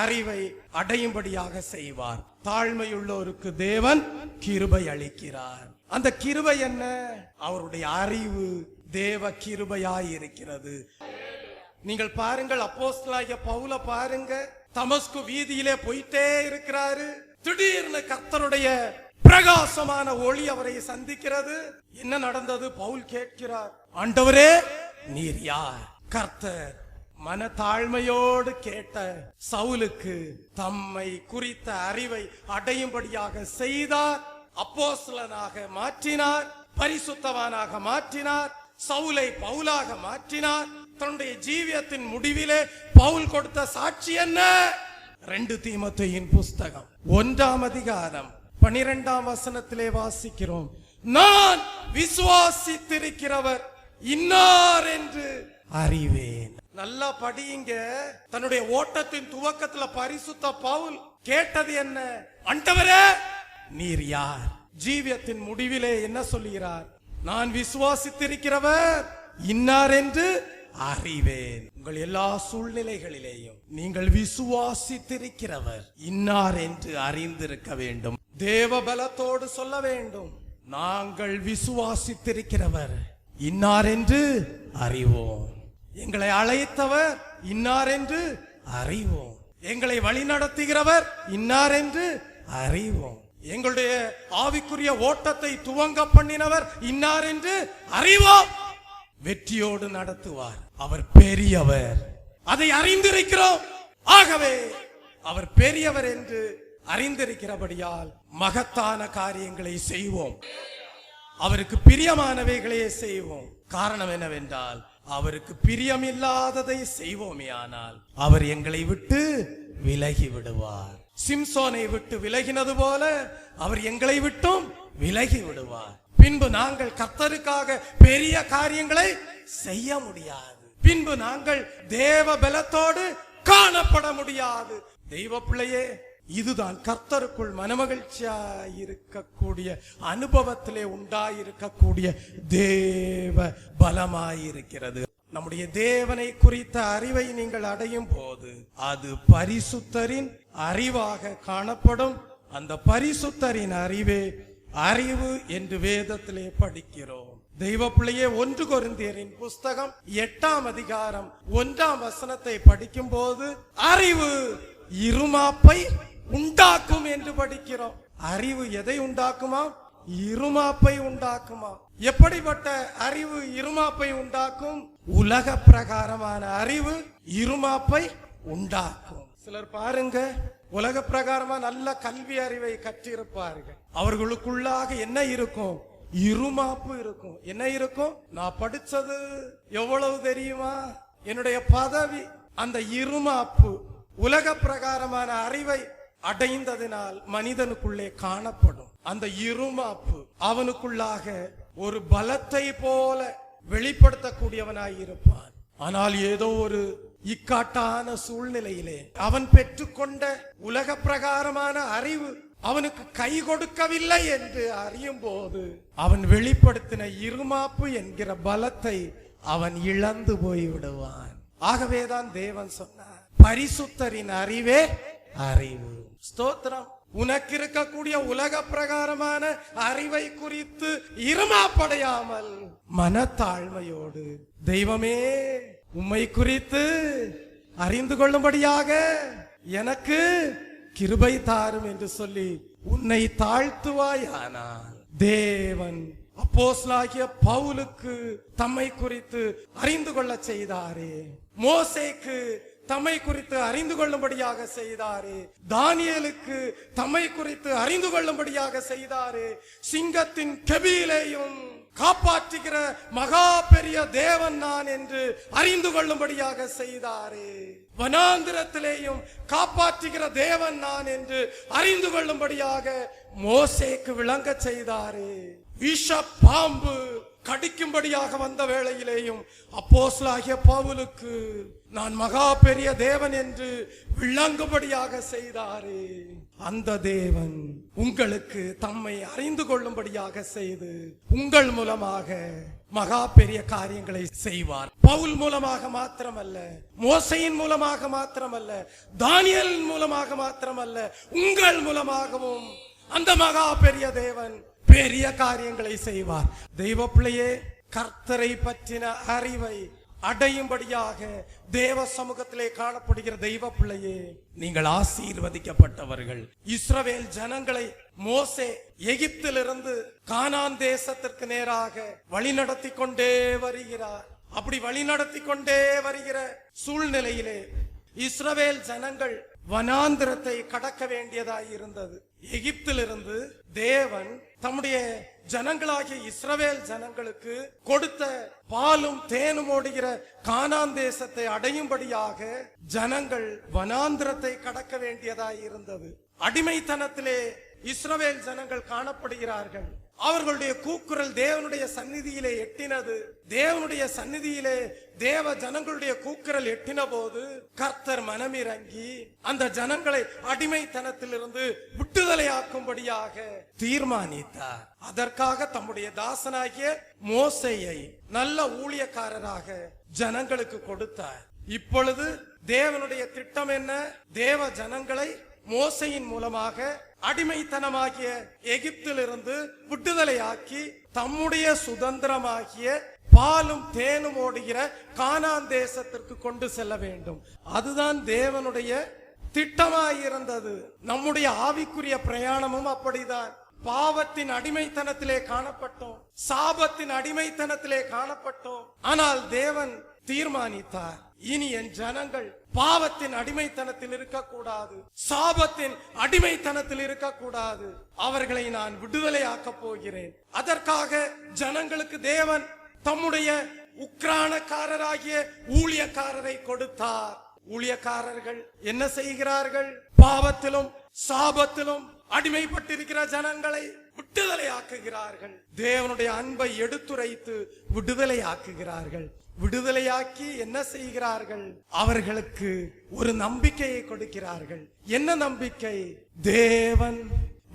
அறிவை அடையும்படியாக செய்வார். தாழ்மையுள்ளோருக்கு தேவன் கிருபை அளிக்கிறார். அந்த கிருபை என்ன? அவருடைய அறிவு தேவ கிருபையாய் இருக்கிறது. நீங்கள் பாருங்கள், அப்போஸ்தலனாகிய பவுல பாருங்க, தமஸ்கு வீதியிலே போயிட்டே இருக்கிறாரு. திடீர்னு கர்த்தருடைய பிரகாசமான ஒளி அவரை சந்திக்கிறது. என்ன நடந்தது? பவுல் கேட்கிறார், ஆண்டவரே நீர் யார்? கர்த்தர் மன தாழ்மையோடு கேட்ட சவுலுக்கு தம்மை குறித்த அறிவை அடையும்படியாக செய்தார். அப்போஸ்தலனாக மாற்றினார், பரிசுத்தவானாக மாற்றினார், சவுலை பவுலாக மாற்றினார். தன்னுடைய ஜீவியத்தின் முடிவிலே பவுல் கொடுத்த சாட்சி என்ன? 2 தீமோத்தேயுவின் புஸ்தகம் 1 அதிகாரம் 12 வசனத்திலே வாசிக்கிறோம், நான் விசுவாசித்திருக்கிறவர் இன்னார் என்று அறிவேன். நல்லா படியுங்க. தன்னுடைய ஓட்டத்தின் துவக்கத்துல பரிசுத்த பவுல் கேட்டது என்ன? ஆண்டவரே நீர் யார்? ஜீவியத்தின் முடிவிலே என்ன சொல்லுகிறார்? நான் விசுவாசித்திருக்கிறவர் இன்னார் என்று அறிவேன். உங்கள் எல்லா சூழ்நிலைகளிலேயும் நீங்கள் விசுவாசித்திருக்கிறவர் இன்னார் என்று அறிந்திருக்க வேண்டும். தேவ பலத்தோடு சொல்ல வேண்டும், நாங்கள் விசுவாசித்திருக்கிறவர் இன்னார் என்று அறிவோம். எங்களை அழைத்தவர் இன்னார் என்று அறிவோம். எங்களை வழி நடத்துகிறவர் இன்னார் என்று அறிவோம். எங்களுடைய ஆவிக்குரிய ஓட்டத்தை துவங்க பண்ணினவர் இன்னார் என்று அறிவோம். வெற்றியோடு நடத்துவார். அவர் பெரியவர், அதை அறிந்திருக்கிறோம். ஆகவே அவர் பெரியவர் என்று அறிந்திருக்கிறபடியால் மகத்தான காரியங்களை செய்வோம். அவருக்கு பிரியமானவைகளையே செய்வோம். காரணம் என்னவென்றால், அவருக்கு பிரியமில்லாததை செய்வோமே ஆனால் அவர் எங்களை விட்டு விலகி விடுவார். சிம்சோனை விட்டு விலகினது போல அவர் எங்களை விட்டும் விலகி விடுவார். பின்பு நாங்கள் கர்த்தருக்காக பெரிய காரியங்களை செய்ய முடியாது. பின்பு நாங்கள் தேவ பலத்தோடு காணப்பட முடியாது. தெய்வ பிள்ளையே, இதுதான் கர்த்தருக்குள் மனமகிழ்ச்சியாய் இருக்கக்கூடிய அனுபவத்திலே உண்டாயிருக்கக்கூடிய தேவ பலமாயிருக்கிறது. நம்முடைய தேவனை குறித்த அறிவை நீங்கள் அடையும் போது அது பரிசுத்தரின் அறிவாக காணப்படும். அந்த பரிசுத்தரின் அறிவே அறிவு என்று வேதத்திலே படிக்கிறோம். தெய்வ பிள்ளையே, 1 கொரிந்தியரின் புஸ்தகம் 8ஆம் அதிகாரம் 1ஆம் வசனத்தை படிக்கும் போது அறிவு இருமாப்பை உண்டாக்கும் என்று படிக்கிறோம். அறிவு எதை உண்டாக்குமா? இருமாப்பை உண்டாக்குமா? எப்படிப்பட்ட அறிவு இருமாப்பை உண்டாக்கும்? உலக பிரகாரமான அறிவு இருமாப்பை உண்டாக்கும். சிலர் பாருங்க, உலக பிரகாரமா நல்ல கல்வி அறிவை கற்றிருப்பார்கள். அவர்களுக்குள்ளாக என்ன இருக்கும்? இருமாப்பு இருக்கும். என்ன இருக்கும்? நான் படிச்சது எவ்வளவு தெரியுமா, என்னுடைய பதவி. அந்த இருமாப்பு உலக பிரகாரமான அறிவை அடைந்ததினால் மனிதனுக்குள்ளே காணப்படும். அந்த இருமாப்பு அவனுக்குள்ளாக ஒரு பலத்தை போல வெளிப்படுத்தக்கூடியவனாயிருப்பான். ஆனால் ஏதோ ஒரு இக்காட்டான சூழ்நிலையிலே அவன் பெற்றுக்கொண்ட உலக பிரகாரமான அறிவு அவனுக்கு கை கொடுக்கவில்லை என்று அறியும் போது அவன் வெளிப்படுத்தின இருமாப்பு என்கிற பலத்தை அவன் இழந்து போய் விடுவான். ஆகவேதான் தேவன் சொன்னார், பரிசுத்தரின் அறிவே அறிவு. ஸ்தோத்திரம். உனக்கு இருக்கக்கூடிய உலக பிரகாரமான அறிவை குறித்து இருமாப்படையாமல் மனத்தாழ்மையோடு, தெய்வமே உம்மை குறித்து அறிந்து கொள்ளும்படியாக எனக்கு கிருபை தாரும் என்று சொல்லி உன்னை தாழ்த்துவாயானால் தேவன் அப்போஸ்தலனாகிய பவுலுக்கு தம்மை குறித்து அறிந்து கொள்ள செய்தாரே, மோசேக்கு தம்மை குறித்து அறிந்து கொள்ளும்படியாக செய்தாரே, தானியேலுக்கு தம்மை குறித்து அறிந்து கொள்ளும்படியாக செய்தாரே, சிங்கத்தின் கெபியிலேயும் காப்பாற்றுகிற மகா பெரிய தேவன் நான் என்று அறிந்து கொள்ளும்படியாக செய்தாரே, வனாந்திரத்திலேயும் காப்பாற்றுகிற தேவன் நான் என்று அறிந்து கொள்ளும்படியாக மோசேக்கு விளங்க செய்தாரே, விஷ பாம்பு கடிக்கும்படியாக வந்த வேளையிலேயும் அப்போஸ்தலனாகிய பவுலுக்கு நான் மகா பெரிய தேவன் என்று விளங்கும்படியாக செய்தாரே. அந்த தேவன் உங்களுக்கு தம்மை அறிந்து கொள்ளும்படியாக செய்து உங்கள் மூலமாக மகா பெரிய காரியங்களை செய்வார். பவுல் மூலமாக மாத்திரமல்ல, மோசையின் மூலமாக மாத்திரமல்ல, தானியேலின் மூலமாக மாத்திரமல்ல, உங்கள் மூலமாகவும் அந்த மகா பெரிய தேவன் பெரிய காரியங்களை செய்வார். தெய்வ பிள்ளையே, கர்த்தரை பற்றின அறிவை அடையும்படியாக தேவ சமூகத்திலே காணப்படுகிற தெய்வ பிள்ளையே, நீங்கள் ஆசீர்வதிக்கப்பட்டவர்கள். இஸ்ரவேல் ஜனங்களை மோசே எகிப்திலிருந்து கானான் தேசத்திற்கு நேராக வழிநடத்தி கொண்டே வருகிறார். அப்படி வழிநடத்தி கொண்டே வருகிற சூழ்நிலையிலே இஸ்ரவேல் ஜனங்கள் வனாந்திரத்தை கடக்க வேண்டியதாய் இருந்தது. எகிப்திலிருந்து தேவன் தம்முடைய ஜனங்களாகிய இஸ்ரவேல் ஜனங்களுக்கு கொடுத்த பாலும் தேனும் ஓடுகிற கானான் தேசத்தை அடையும்படியாக ஜனங்கள் வனாந்திரத்தை கடக்க வேண்டியதாய் இருந்தது. அடிமைத்தனத்திலே இஸ்ரவேல் ஜனங்கள் காணப்படுகிறார்கள். அவர்களுடைய கூக்குரல் தேவனுடைய சந்நிதியிலே எட்டினது. தேவனுடைய சந்நிதியிலே தேவ ஜனங்களுடைய கூக்குரல் எட்டின போது கர்த்தர் மனமிறங்கி அந்த ஜனங்களை அடிமைத்தனத்திலிருந்து விடுதலையாக்கும்படியாக தீர்மானித்தார். அதற்காக தம்முடைய தாசனாகிய மோசேயை நல்ல ஊழியக்காரராக ஜனங்களுக்கு கொடுத்தார். இப்பொழுது தேவனுடைய திட்டம் என்ன? தேவ ஜனங்களை மோசையின் மூலமாக அடிமைத்தனமாகிய எகிப்திலிருந்து விடுதலையாக்கி தம்முடைய சுதந்திரமாகிய பாலும் தேனும் ஓடுகிற கானான் தேசத்திற்கு கொண்டு செல்ல வேண்டும். அதுதான் தேவனுடைய திட்டமாயிருந்தது. நம்முடைய ஆவிக்குரிய பிரயாணமும் அப்படிதான். பாவத்தின் அடிமைத்தனத்திலே காணப்பட்டோம், சாபத்தின் அடிமைத்தனத்திலே காணப்பட்டோம். ஆனால் தேவன் தீர்மானித்தார், இனி என் ஜனங்கள் பாவத்தின் அடிமைத்தனத்தில் இருக்கக்கூடாது, சாபத்தின் அடிமைத்தனத்தில் இருக்கக்கூடாது. அவர்களை நான் விடுதலையாக்க போகிறேன். அதற்காக ஜனங்களுக்கு தேவன் தம்முடைய உக்ரானக்காரராகிய ஊழியக்காரரை கொடுத்தார். ஊழியக்காரர்கள் என்ன செய்கிறார்கள்? பாவத்திலும் சாபத்திலும் அடிமைப்பட்டிருக்கிற ஜனங்களை விடுதலையாக்குகிறார்கள். தேவனுடைய அன்பை எடுத்துரைத்து விடுதலையாக்குகிறார்கள். விடுதலையாக்கி என்ன செய்கிறார்கள்? அவர்களுக்கு ஒரு நம்பிக்கையை கொடுக்கிறார்கள். என்ன நம்பிக்கை? தேவன்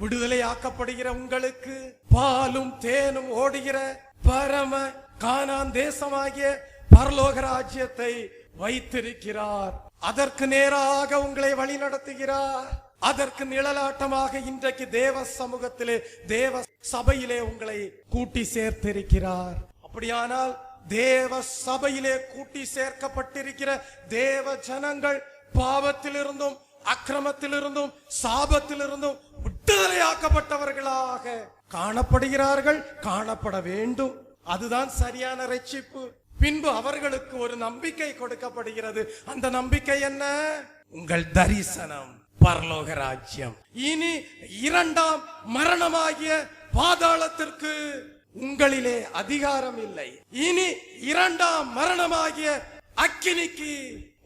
விடுதலையாக்கப்படுகிற உங்களுக்கு பாலும் தேனும் ஓடுகிற பரம கானான் தேசமாகிய பரலோக ராஜ்யத்தை வைத்திருக்கிறார். அதற்கு நேராக உங்களை வழி நடத்துகிறார். அதற்கு நிழலாட்டமாக இன்றைக்கு தேவ சமூகத்திலே தேவ சபையிலே உங்களை கூட்டி சேர்த்திருக்கிறார். அப்படியானால் தேவ சபையிலே கூட்டி சேர்க்கப்பட்டிருக்கிற தேவ ஜனங்கள் பாவத்திலிருந்தும் அக்கிரமத்திலிருந்தும் சாபத்திலிருந்தும் விடுதலையாக்கப்பட்டவர்களாக காணப்படுகிறார்கள், காணப்பட வேண்டும். அதுதான் சரியான ரட்சிப்பு. பின்பு அவர்களுக்கு ஒரு நம்பிக்கை கொடுக்கப்படுகிறது. அந்த நம்பிக்கை என்ன? உங்கள் தரிசனம் பரலோக ராஜ்யம். இனி இரண்டாம் மரணமாகிய பாதாளத்திற்கு உங்களிலே அதிகாரம் இல்லை. இனி இரண்டாம் மரணமாகிய அக்கினிக்கு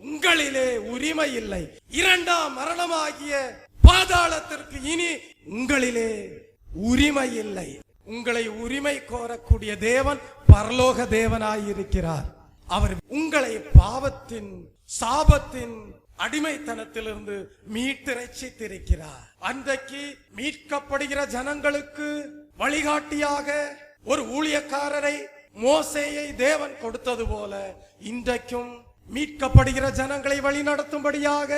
உங்களிலே உரிமை இல்லை. இரண்டாம் மரணமாகிய பாதாளத்திற்கு இனி உங்களிலே உரிமை இல்லை. உங்களை உரிமை கோரக்கூடிய தேவன் பரலோக தேவனாயிருக்கிறார். அவர் உங்களை பாவத்தின் சாபத்தின் அடிமைத்தனத்திலிருந்து மீட்டு ரட்சித்திருக்கிறார். அன்றைக்கு மீட்கப்படுகிற ஜனங்களுக்கு வழிகாட்டியாக ஒரு ஊழியக்காரரை மோசேயை தேவன் கொடுத்தது போல இன்றைக்கும் மீட்கப்படுகிற ஜனங்களை வழி நடத்தும்படியாக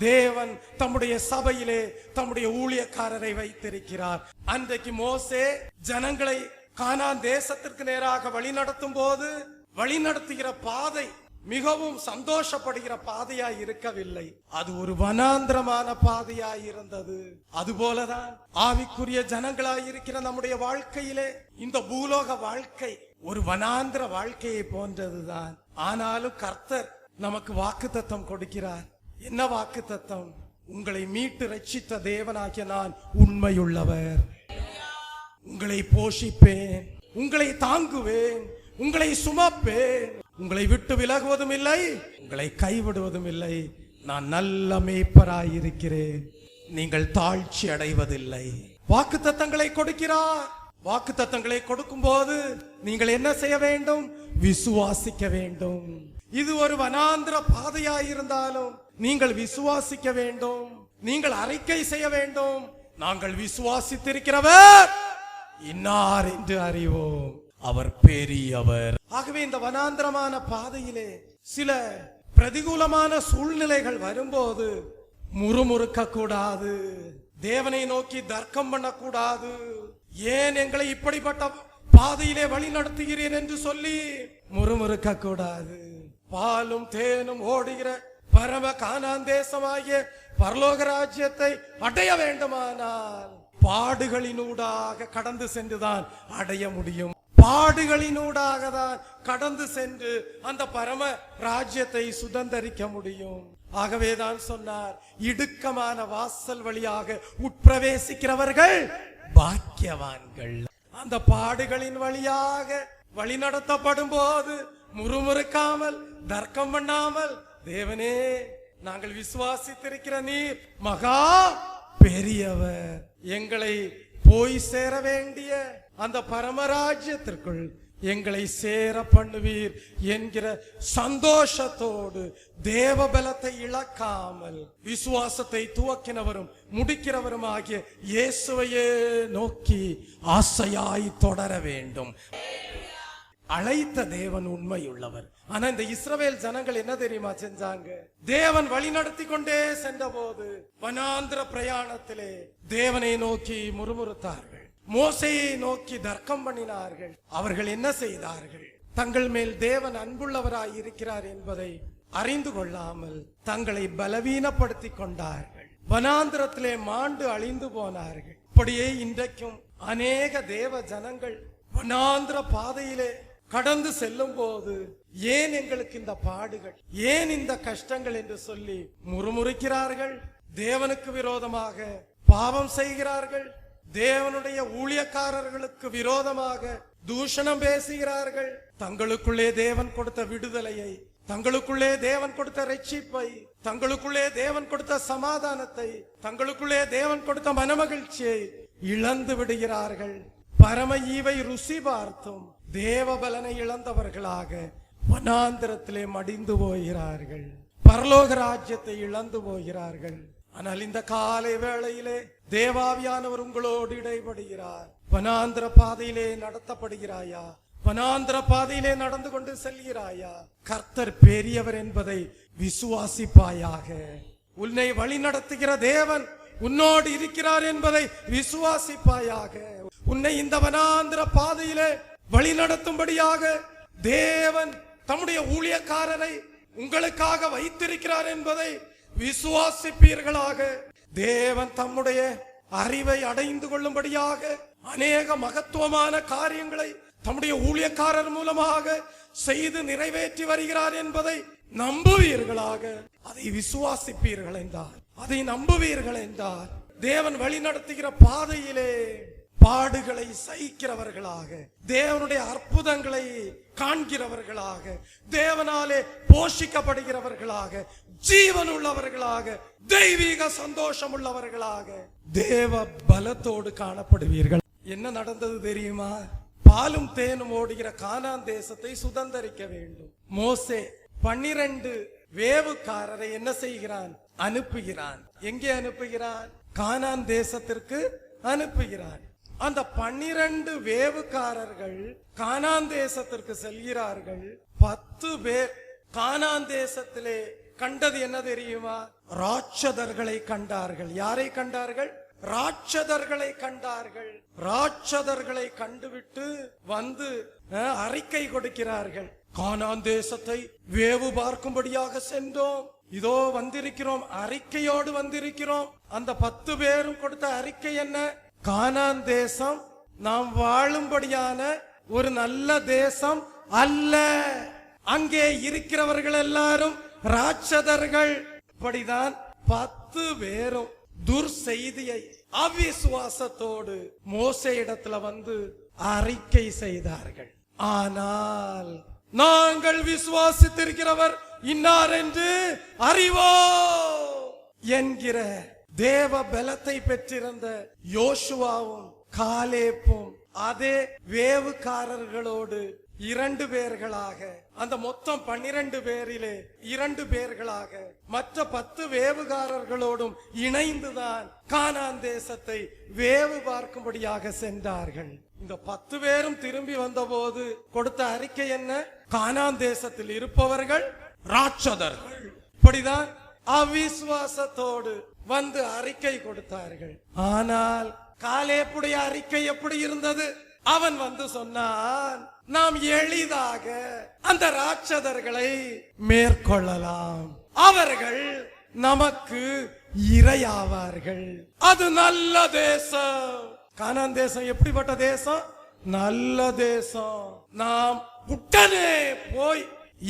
தேவன் தம்முடைய சபையிலே தம்முடைய ஊழியக்காரரை வைத்திருக்கிறார். அன்றைக்கு மோசே ஜனங்களை கானான் தேசத்திற்கு நேராக வழி நடத்தும் போது வழி நடத்துகிற பாதை மிகவும் சந்தோஷப்படுகிற பாதையாய் இருக்கவில்லை. அது ஒரு வனாந்திரமான பாதையாய் இருந்தது. அதுபோலதான் ஆவிக்குரிய ஜனங்களாய் இருக்கிற நம்முடைய வாழ்க்கையிலே இந்த பூலோக வாழ்க்கை ஒரு வனாந்திர வாழ்க்கையை போன்றதுதான். ஆனாலும் கர்த்தர் நமக்கு வாக்குத்தத்தம் கொடுக்கிறார். என்ன வாக்குத்தத்தம்? உங்களை மீட்டு ரட்சித்த தேவனாகிய நான் உண்மையுள்ளவர், உங்களை போஷிப்பேன், உங்களை தாங்குவேன், உங்களை சுமப்பேன், உங்களை விட்டு விலகுவதும் இல்லை, உங்களை கைவிடுவதும் இல்லை. நான் நல்ல மேய்ப்பராயிருக்கிறேன், நீங்கள் தாழ்ச்சி அடைவதில்லை. வாக்குத்தத்தங்களை கொடுக்கிறார். வாக்குத்தத்தங்களை கொடுக்கும் போது நீங்கள் என்ன செய்ய வேண்டும்? விசுவாசிக்க வேண்டும். இது ஒரு வனாந்திர பாதையாயிருந்தாலும் நீங்கள் விசுவாசிக்க வேண்டும். நீங்கள் அறிக்கை செய்ய வேண்டும். நாங்கள் விசுவாசித்திருக்கிறவர் இன்னார் என்று அறிவோம், அவர் பெரியவர். ஆகவே இந்த வனாந்திரமான பாதையிலே சில பிரதிகூலமான சூழ்நிலைகள் வரும்போது முறுமுறுக்க கூடாது, தேவனை நோக்கி தர்க்கம் பண்ணக்கூடாது. ஏன் எங்களை இப்படிப்பட்ட பாதையிலே வழி நடத்துகிறேன் என்று சொல்லி முறுமுறுக்க கூடாது. பாலும் தேனும் ஓடுகிற பரம கானான் தேசமாகிய பரலோக ராஜ்யத்தை அடைய வேண்டுமானால் பாடுகளினூடாக கடந்து சென்றுதான் அடைய முடியும். பாடுகளினூடாக தான் கடந்து சென்று அந்த பரம ராஜ்யத்தை சுதந்தரிக்க முடியும். ஆகவேதான் சொன்னார், இடுக்கமான வாசல் வழியாக உட்பிரவேசிக்கிறவர்கள் பாக்கியவான்கள். அந்த பாடுகளின் வழியாக வழி நடத்தப்படும் போது முறுமுறுக்காமல் தர்க்கம் பண்ணாமல், தேவனே நாங்கள் விசுவாசித்திருக்கிற நீர் மகா பெரியவர், எங்களை போய் சேர வேண்டிய அந்த பரமராஜ்யத்திற்குள் எங்களை சேர பண்ணுவீர் என்கிற சந்தோஷத்தோடு தேவ பலத்தை இழக்காமல் விசுவாசத்தை துவக்கினவரும் முடிக்கிறவரும் ஆகிய இயேசுவையே நோக்கி ஆசையாய் தொடர வேண்டும். அழைத்த தேவன் உண்மையுள்ளவர். ஆனா இந்த இஸ்ரவேல் ஜனங்கள் என்ன தெரியுமா செஞ்சாங்க? தேவன் வழி நடத்தி கொண்டே சென்ற போது வனாந்திர பிரயாணத்திலே தேவனை நோக்கி முறுமுறுத்தார்கள், மோசையை நோக்கி தர்க்கம் பண்ணினார்கள். அவர்கள் என்ன செய்தார்கள்? தங்கள் மேல் தேவன் அன்புள்ளவராய் இருக்கிறார் என்பதை அறிந்து கொள்ளாமல் தங்களை பலவீனப்படுத்தி கொண்டார்கள். வனாந்திரத்திலே மாண்டு அழிந்து போனார்கள். அப்படியே இன்றைக்கும் அநேக தேவ ஜனங்கள் வனாந்திர பாதையிலே கடந்து செல்லும் போது ஏன் எங்களுக்கு இந்த பாடுகள், ஏன் இந்த கஷ்டங்கள் என்று சொல்லி முறுமுறுக்கிறார்கள். தேவனுக்கு விரோதமாக பாவம் செய்கிறார்கள். தேவனுடைய ஊழியக்காரர்களுக்கு விரோதமாக தூஷணம் பேசுகிறார்கள். தங்களுக்குள்ளே தேவன் கொடுத்த விடுதலையை, தங்களுக்குள்ளே தேவன் கொடுத்த ரட்சிப்பை, தங்களுக்குள்ளே தேவன் கொடுத்த சமாதானத்தை, தங்களுக்குள்ளே தேவன் கொடுத்த மனமகிழ்ச்சியை இழந்து விடுகிறார்கள். பரம ஈவை ருசி பார்த்தும் தேவ பலனை இழந்தவர்களாக வனாந்திரத்திலே மடிந்து போகிறார்கள். பரலோக ராஜ்யத்தை இழந்து போகிறார்கள். ஆனால் இந்த காலை வேளையிலே தேவாவியானவர் உங்களோடு இடைபடுகிறார். வனாந்திர பாதையிலே நடத்தப்படுகிறாயா? வனாந்திர பாதையிலே நடந்து கொண்டு செல்கிறாயா? கர்த்தர் பெரியவர் என்பதை விசுவாசிப்பாயாக. உன்னை வழி நடத்துகிற தேவன் உன்னோடு இருக்கிறார் என்பதை விசுவாசிப்பாயாக. உன்னை இந்த வனாந்திர பாதையிலே வழி நடத்தும்படியாக தேவன் தம்முடைய ஊழியக்காரரை உங்களுக்காக வைத்திருக்கிறார் என்பதை விசுவாசிப்பீர்களாக. தேவன் தம்முடைய அறிவை அடைந்து கொள்ளும்படியாக அநேக மகத்துவமான காரியங்களை தம்முடைய ஊழியக்காரர் மூலமாக செய்து நிறைவேற்றி வருகிறார் என்பதை நம்புவீர்களாக. அதை விசுவாசிப்பீர்கள் என்றால், அதை நம்புவீர்கள் என்றால், தேவன் வழி நடத்துகிற பாதையிலே பாடுகளை சகிக்கிறவர்களாக, தேவனுடைய அற்புதங்களை காண்கிறவர்களாக, தேவனாலே போஷிக்கப்படுகிறவர்களாக, ஜீவன் உள்ளவர்களாக, தெய்வீக சந்தோஷம் உள்ளவர்களாக, தேவ பலத்தோடு காணப்படுவீர்கள். என்ன நடந்தது தெரியுமா? பாலும் தேனும் ஓடுகிற கானான் தேசத்தை சுதந்தரிக்க வேண்டும். மோசே 12 வேவுக்காரரை என்ன செய்கிறான்? அனுப்புகிறான். எங்கே அனுப்புகிறான்? கானான் தேசத்திற்கு அனுப்புகிறான். அந்த 12 வேவுக்காரர்கள் கானான் தேசத்திற்கு செல்கிறார்கள். 10 பேர் கானான் தேசத்திலே கண்டது என்ன தெரியுமா? ராட்சதர்களை கண்டார்கள். யாரை கண்டார்கள்? ராட்சதர்களை கண்டார்கள். ராட்சதர்களை கண்டுவிட்டு வந்து அறிக்கை கொடுக்கிறார்கள். கானான் தேசத்தை வேவு பார்க்கும்படியாக சென்றோம், இதோ வந்திருக்கிறோம், அறிக்கையோடு வந்திருக்கிறோம். அந்த 10 பேரும் கொடுத்த அறிக்கை என்ன? கானான் தேசம் நாம் வாழும்படியான ஒரு நல்ல தேசம் அல்ல. அங்கே இருக்கிறவர்கள் எல்லாரும் ராட்சதர்கள். இப்படிதான் 10 பேரும் துர்செய்தியை அவிசுவாசத்தோடு மோசே இடத்துல வந்து அறிக்கை செய்தார்கள். ஆனால் நாங்கள் விசுவாசித்திருக்கிறவர் இன்னார் என்று அறிவோம் என்கிற தேவ பலத்தை பெற்றிருந்த யோசுவாவும் காலேப்பும் அதே வேவுக்காரர்களோடு 2 பேர்களாக, அந்த மொத்தம் 12 பேரிலே 2 பேர்களாக மற்ற 10 வேவுகாரர்களோடும் இணைந்துதான் கானான் தேசத்தை வேவு பார்க்கும்படியாக சென்றார்கள். இந்த 10 பேரும் திரும்பி வந்தபோது கொடுத்த அறிக்கை என்ன? கானான் தேசத்தில் இருப்பவர்கள் ராட்சதர்கள். இப்படிதான் அவிசுவாசத்தோடு வந்து அறிக்கை கொடுத்தார்கள். ஆனால் காலேப்புடைய அறிக்கை எப்படி இருந்தது? அவன் வந்து சொன்னான், நாம் எளிதாக அந்த ராட்சதர்களை மேற்கொள்ளலாம், அவர்கள் நமக்கு இரையாவார்கள். அது நல்ல தேசம். கானான் தேசம் எப்படிப்பட்ட தேசம்? நல்ல தேசம். நாம் உடனே போய்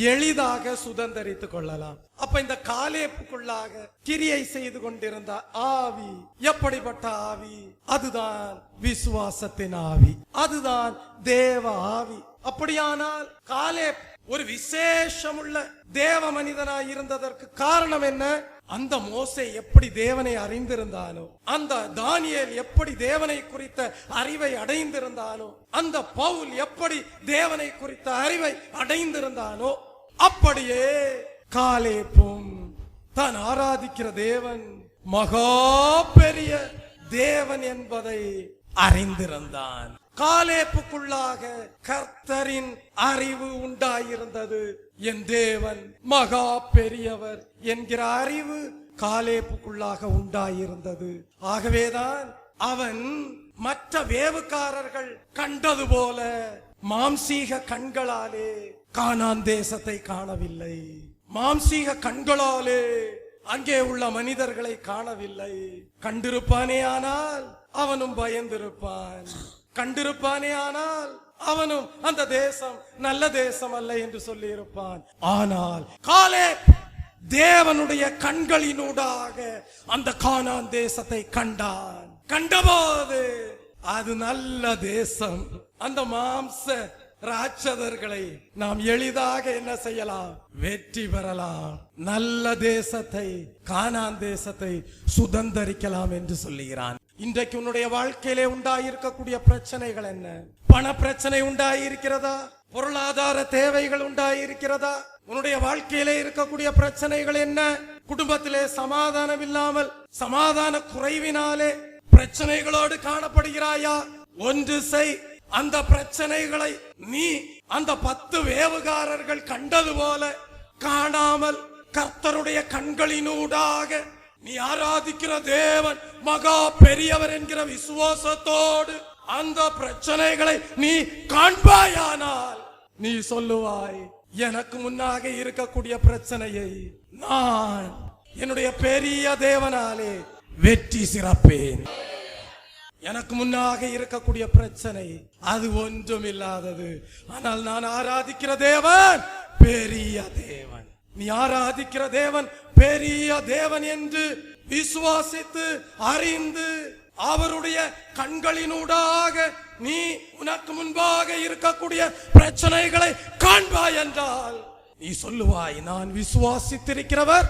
எளிதாக சுதந்தரித்துக் கொள்ளலாம். அப்ப இந்த காலேப்புக்குள்ளாக கிரியை செய்து கொண்டிருந்த ஆவி எப்படிப்பட்ட ஆவி? அதுதான் விசுவாசத்தின் ஆவி, அதுதான் தேவ ஆவி. அப்படியானால் காலேப் ஒரு விசேஷமுள்ள தேவ மனிதனாய் இருந்ததற்கு காரணம் என்ன? அந்த மோசே எப்படி தேவனை அறிந்திருந்தானோ, அந்த தானியேல் எப்படி தேவனை குறித்த அறிவை அடைந்திருந்தானோ, அந்த பவுல் எப்படி தேவனை குறித்த அறிவை அடைந்திருந்தானோ, அப்படியே காலேப்பும் தான் ஆராதிக்கிற தேவன் மகா பெரிய தேவன் என்பதை அறிந்திருந்தான். காலேப்புக்குள்ளாக கர்த்தரின் அறிவு உண்டாயிருந்தது. என் தேவன் மகா பெரியவர் என்கிற அறிவு காலேப்புக்குள்ளாக உண்டாயிருந்தது. ஆகவேதான் அவன் மற்ற வேவுக்காரர்கள் கண்டது போல மாம்சீக கண்களாலே கானான் தேசத்தை காணவில்லை. மாம்சீக கண்களாலே அங்கே உள்ள மனிதர்களை காணவில்லை. கண்டிருப்பானே ஆனால் அவனும் பயந்திருப்பான். கண்டிருப்பானே ஆனால் அவனும் அந்த தேசம் நல்ல தேசம் அல்ல என்று சொல்லி இருப்பான். ஆனால் காலேப் தேவனுடைய கண்களினூடாக அந்த கானான் தேசத்தை கண்டான். கண்டபோது அது நல்ல தேசம். அந்த மாம்ச ராட்சதர்களை நாம் எளிதாக என்ன செய்யலாம்? வெற்றி பெறலாம். நல்ல தேசத்தை, கானான் தேசத்தை சுதந்தரிக்கலாம் என்று சொல்லுகிறான். இன்றைக்கு உன்னுடைய வாழ்க்கையிலே உண்டாயிருக்கக்கூடிய பிரச்சனைகள் என்ன? பண பிரச்சனை உண்டாயிருக்கிறதா? பொருளாதார தேவைகள் உண்டாயிருக்கிறதா? உன்னுடைய வாழ்க்கையிலே இருக்கக்கூடிய பிரச்சனைகள் என்ன? குடும்பத்திலே சமாதானம் இல்லாமல், சமாதான குறைவினாலே பிரச்சனைகளோடு காணப்படுகிறாயா? ஒன்று செய், அந்த பிரச்சனைகளை நீ அந்த 10 வேவுகாரர்கள் கண்டது போல காணாமல் கர்த்தருடைய கண்களினூடாக நீ ஆராதிக்கிற தேவன் மகா பெரியவர் என்கிற விசுவாசத்தோடு அந்த பிரச்சனைகளை நீ காண்பாயானால் நீ சொல்லுவாய், எனக்கு முன்னாக இருக்கக்கூடிய பிரச்சனையை நான் என்னுடைய பெரிய தேவனாலே வெற்றி சிறப்பேன். எனக்கு முன்னாக இருக்கக்கூடிய பிரச்சனை அது ஒன்றும் இல்லாதது. ஆனால் நான் ஆராதிக்கிற தேவன் பெரிய தேவன். நீ ஆராதிக்கிற தேவன் பெரிய தேவன் என்று விசுவாசித்து அறிந்து அவருடைய கண்களினூடாக நீ உனக்கு முன்பாக இருக்கக்கூடிய பிரச்சனைகளை காண்பாய் என்றால் நீ சொல்லுவாய், நான் விசுவாசித்திருக்கிறவர்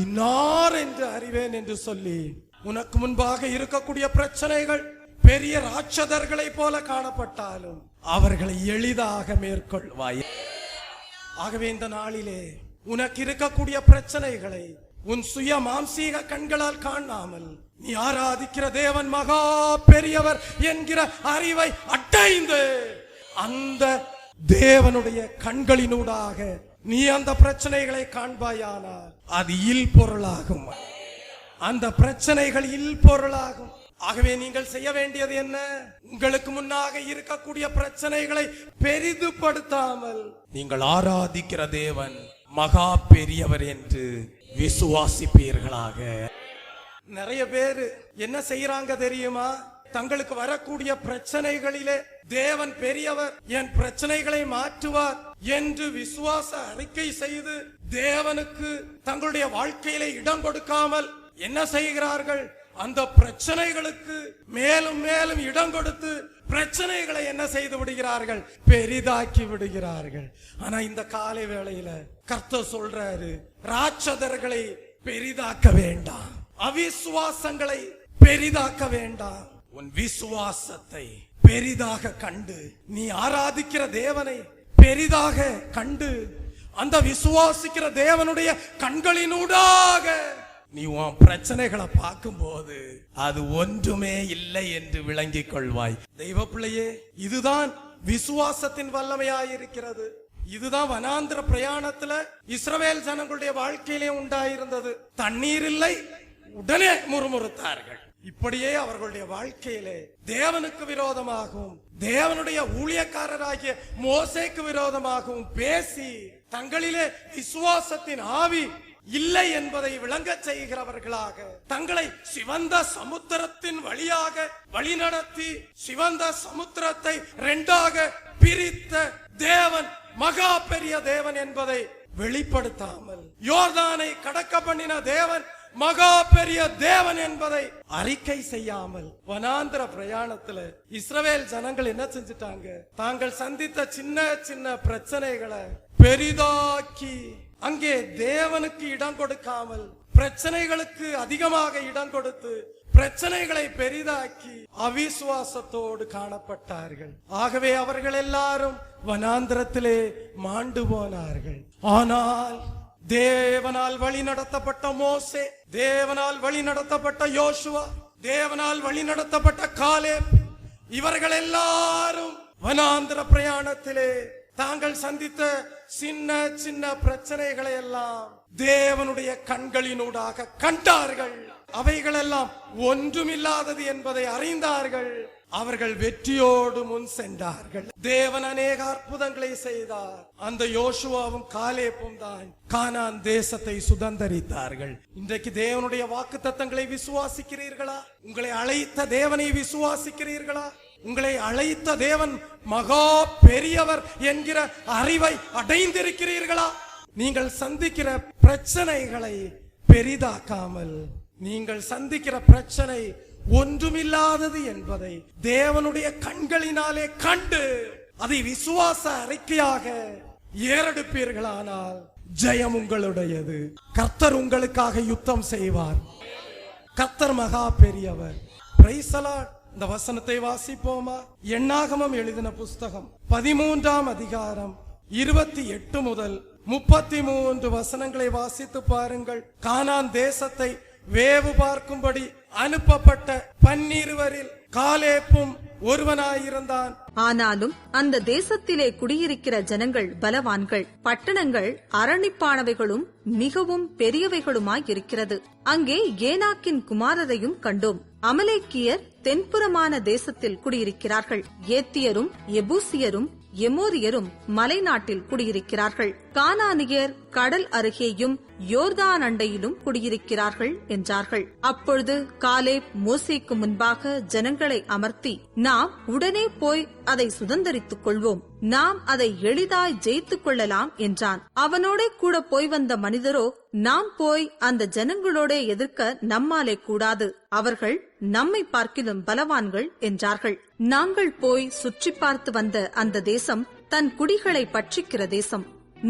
இன்னார் என்று அறிவேன் என்று சொல்லி உனக்கு முன்பாக இருக்கக்கூடிய பிரச்சனைகள் பெரிய ராட்சதர்களை போல காணப்பட்டாலும் அவர்களை எளிதாக மேற்கொள்வாய். ஆகவே இந்த நாளிலே உனக்கு இருக்கக்கூடிய பிரச்சனைகளை உன் சுய மாம்சீக கண்களால் காணாமல் நீ ஆராதிக்கிற தேவன் மகா பெரியவர் என்கிற அறிவை அடைந்து அந்த தேவனுடைய கண்களினூடாக நீ அந்த பிரச்சனைகளை காண்பாயானால் அது இல் பொருளாகும். அந்த பிரச்சனைகள் இல் பொருளாகும். ஆகவே நீங்கள் செய்ய வேண்டியது என்ன? உங்களுக்கு முன்னாக இருக்கக்கூடிய பிரச்சனைகளை பெரிதுபடுத்தாமல் நீங்கள் ஆராதிக்கிற தேவன் மகா பெரியவர் என்று விசுவாசிப்பீர்களாக. நிறைய பேர் என்ன செய்யறாங்க தெரியுமா? தங்களுக்கு வரக்கூடிய பிரச்சனைகளிலே தேவன் பெரியவர், என் பிரச்சனைகளை மாற்றுவார் என்று விசுவாச அறிக்கை செய்து தேவனுக்கு தங்களுடைய வாழ்க்கையிலே இடம் கொடுக்காமல் என்ன செய்கிறார்கள்? அந்த பிரச்சனைகளுக்கு மேலும் மேலும் இடம் கொடுத்து பிரச்சனைகளை என்ன செய்து விடுகிறார்கள்? பெரிதாக்கி விடுகிறார்கள். ஆனா இந்த காலை வேளையில கர்த்தர் சொல்றாரு, ராட்சதர்களை பெரிதாக்க வேண்டாம், அவிசுவாசங்களை பெரிதாக்க வேண்டாம். உன் விசுவாசத்தை பெரிதாக கண்டு நீ ஆராதிக்கிற தேவனை பெரிதாக கண்டு அந்த விசுவாசிக்கிற தேவனுடைய கண்களினூடாக நீ உன் பிரச்சனைகளை பார்க்கும் போது அது ஒன்றுமே இல்லை என்று விளங்கிக் கொள்வாய். தெய்வ பிள்ளையே, இதுதான் விசுவாசத்தின் வல்லமையாயிருக்கிறது. இதுதான் வனாந்திர பிரயாணத்துல இஸ்ரவேல் ஜனங்களுடைய வாழ்க்கையிலே உண்டாயிருந்தது. தண்ணீர் இல்லை, உடனே முறுமுறுத்தார்கள். இப்படியே அவர்களுடைய வாழ்க்கையிலே தேவனுக்கு விரோதமாகவும் தேவனுடைய ஊழியக்காரராகிய மோசேக்கு விரோதமாகவும் பேசி தங்களிலே விசுவாசத்தின் ஆவி இல்லை என்பதை விளங்க செய்கிறவர்களாக தங்களை சிவந்த சமுத்திரத்தின் வழியாக வழிநடத்தி சிவந்த சமுத்திரத்தை 2ஆக பிரித்த தேவன் மகா பெரிய தேவன் என்பதை வெளிப்படுத்தாமல் யோர்தானை கடக்க பண்ணின தேவன் மகா பெரிய தேவன் என்பதை அறிக்கை செய்யாமல் வனாந்திர பிரயாணத்துல இஸ்ரவேல் ஜனங்கள் என்ன செஞ்சிட்டாங்க? தாங்கள் சந்தித்த சின்ன சின்ன பிரச்சனைகளை பெரிதாக்கி அங்கே தேவனுக்கு இடம் கொடுக்காமல் பிரச்சனைகளுக்கு அதிகமாக இடம் கொடுத்து பிரச்சனைகளை பெரிதாக்கி அவிசுவாசத்தோடு காணப்பட்டார்கள். ஆகவே அவர்கள் எல்லாரும் வனாந்திரத்திலே மாண்டு போனார்கள். ஆனால் தேவனால் வழி நடத்தப்பட்ட மோசே, தேவனால் வழி நடத்தப்பட்ட யோசுவா, தேவனால் வழி நடத்தப்பட்ட காலேப், இவர்கள் எல்லாரும் வனாந்திர பிரயாணத்திலே தாங்கள் சந்தித்த சின்ன சின்ன பிரச்சனைகளை எல்லாம் தேவனுடைய கண்களினூடாக கண்டார்கள். அவைகளெல்லாம் ஒன்றுமில்லாதது என்பதை அறிந்தார்கள். அவர்கள் வெற்றியோடு முன் சென்றார்கள். தேவன் அநேக அற்புதங்களை செய்தார். அந்த யோசுவாவும் காலேப்பும் தான் கானான் தேசத்தை சுதந்தரித்தார்கள். இன்றைக்கு தேவனுடைய வாக்குத்தத்தங்களை விசுவாசிக்கிறீர்களா? உங்களை அழைத்த தேவனை விசுவாசிக்கிறீர்களா? உங்களை அழைத்த தேவன் மகா பெரியவர் என்கிற அறிவை அடைந்திருக்கிறீர்களா? நீங்கள் சந்திக்கிற பிரச்சனைகளை பெரிதாக்காமல், நீங்கள் சந்திக்கிற பிரச்சனை ஒன்றுமில்லாதது என்பதை தேவனுடைய கண்களினாலே கண்டு அதை விசுவாச அறிக்கையாக ஏறெடுப்பீர்களானால் ஜெயம் உங்களுடையது. கர்த்தர் உங்களுக்காக யுத்தம் செய்வார். கர்த்தர் மகா பெரியவர். Praise the Lord. இந்த வசனத்தை வாசிப்போமா? எண்ணாகமம் எழுதின புஸ்தகம் 13ஆம் அதிகாரம் 28 முதல் 33 வசனங்களை வாசித்து பாருங்கள். கானான் தேசத்தை வேவு பார்க்கும்படி அனுப்பப்பட்ட 12 காலேப்பும் ஒருவனாயிருந்தான். ஆனாலும் அந்த தேசத்திலே குடியிருக்கிற ஜனங்கள் பலவான்கள், பட்டணங்கள் அரணிப்பானவைகளும் மிகவும் பெரியவைகளுமாயிருக்கிறது. அங்கே ஏனாக்கின் குமாரரையும் கண்டோம். அமலேக்கியர் தென்புறமான தேசத்தில் குடியிருக்கிறார்கள். ஏத்தியரும் எபூசியரும் எமோரியரும் மலைநாட்டில் குடியிருக்கிறார்கள். கானானியர் கடல் அருகேயும் யோர்தான் அண்டையிலும் குடியிருக்கிறார்கள் என்றார்கள். அப்பொழுது காலேப் மோசேக்கு முன்பாக ஜனங்களை அமர்த்தி, நாம் உடனே போய் அதை சுதந்தரித்துக் கொள்வோம், நாம் அதை எளிதாய் ஜெயித்துக் கொள்ளலாம் என்றான். அவனோட கூட போய் வந்த மனிதரோ, நாம் போய் அந்த ஜனங்களோட எதிர்க்க நம்மாலே கூடாது, அவர்கள் நம்மை பார்க்கிலும் பலவான்கள் என்றார்கள். நாங்கள் போய் சுற்றி பார்த்து வந்த அந்த தேசம் தன் குடிகளை பட்சிக்கிற தேசம்.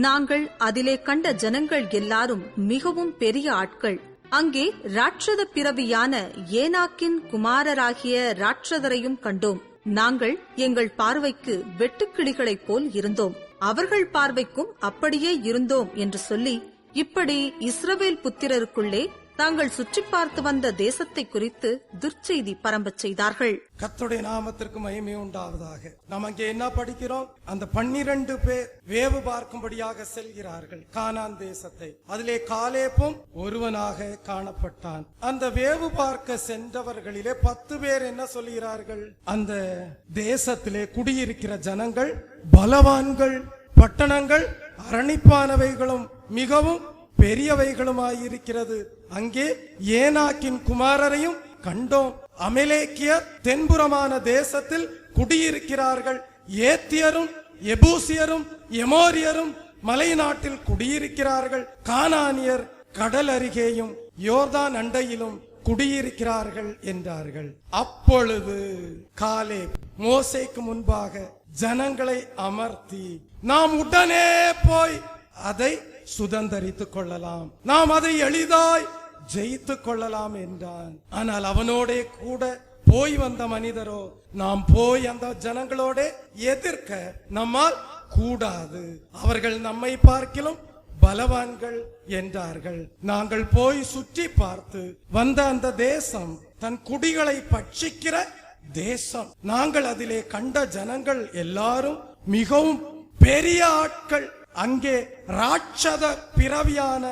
நாங்கள் அதிலே கண்ட ஜனங்கள் எல்லாரும் மிகவும் பெரிய ஆட்கள். அங்கே ராட்சத பிறவியான ஏனாக்கின் குமாரராகிய ராட்சதரையும் கண்டோம். நாங்கள் எங்கள் பார்வைக்கு வெட்டுக்கிளிகளைப் போல் இருந்தோம், அவர்கள் பார்வைக்கும் அப்படியே இருந்தோம் என்று சொல்லி, இப்படி இஸ்ரவேல் புத்திரருக்குள்ளே தாங்கள் சுற்றி பார்த்து வந்த தேசத்தை குறித்து துர்ச்செய்தி பரம்பச் செய்தார்கள். கர்த்தருடைய நாமத்திற்கு மகிமை உண்டாவதாக. நாம் அங்கே என்ன படிக்கிறோம்? அந்த 12 பேர் வேவு பார்க்கும்படியாக செல்கிறார்கள் கானான் தேசத்தை. அதிலே காலேப்பும் ஒருவனாக காணப்பட்டான். அந்த வேவு பார்க்க சென்றவர்களிலே 10 பேர் என்ன சொல்கிறார்கள்? அந்த தேசத்திலே குடியிருக்கிற ஜனங்கள் பலவான்கள், பட்டணங்கள் அரணிப்பானவைகளும் மிகவும் பெரியவைகளுமாயிருக்கிறது. அங்கே ஏனாக்கின் குமாரரையும் கண்டோம். அமலேக்கியர் தென்புறமான தேசத்தில் குடியிருக்கிறார்கள். ஏத்தியரும் எபூசியரும் எமோரியரும் மலைநாட்டில் குடியிருக்கிறார்கள். கானானியர் கடல் அருகேயும் யோர்தான் அண்டையிலும் குடியிருக்கிறார்கள் என்றார்கள். அப்பொழுது காலேப் மோசேக்கு முன்பாக ஜனங்களை அமர்த்தி, நாம் உடனே போய் அதை சுதந்தரித்துக் கொள்ளலாம், நாம் அதை எளிதாய் ஜெயித்துக் கொள்ளலாம் என்றான். ஆனால் அவனோட கூட போய் வந்த மனிதரோ, நாம் போய் அந்த ஜனங்களோட எதிர்க்க நம்மால் கூடாது, அவர்கள் நம்மை பார்க்கிலும் பலவான்கள் என்றார்கள். நாங்கள் போய் சுற்றி பார்த்து வந்த அந்த தேசம் தன் குடிகளை பட்சிக்கிற தேசம். நாங்கள் அதிலே கண்ட ஜனங்கள் எல்லாரும் மிகவும் பெரிய ஆட்கள். அங்கே ராட்சத பிறவியான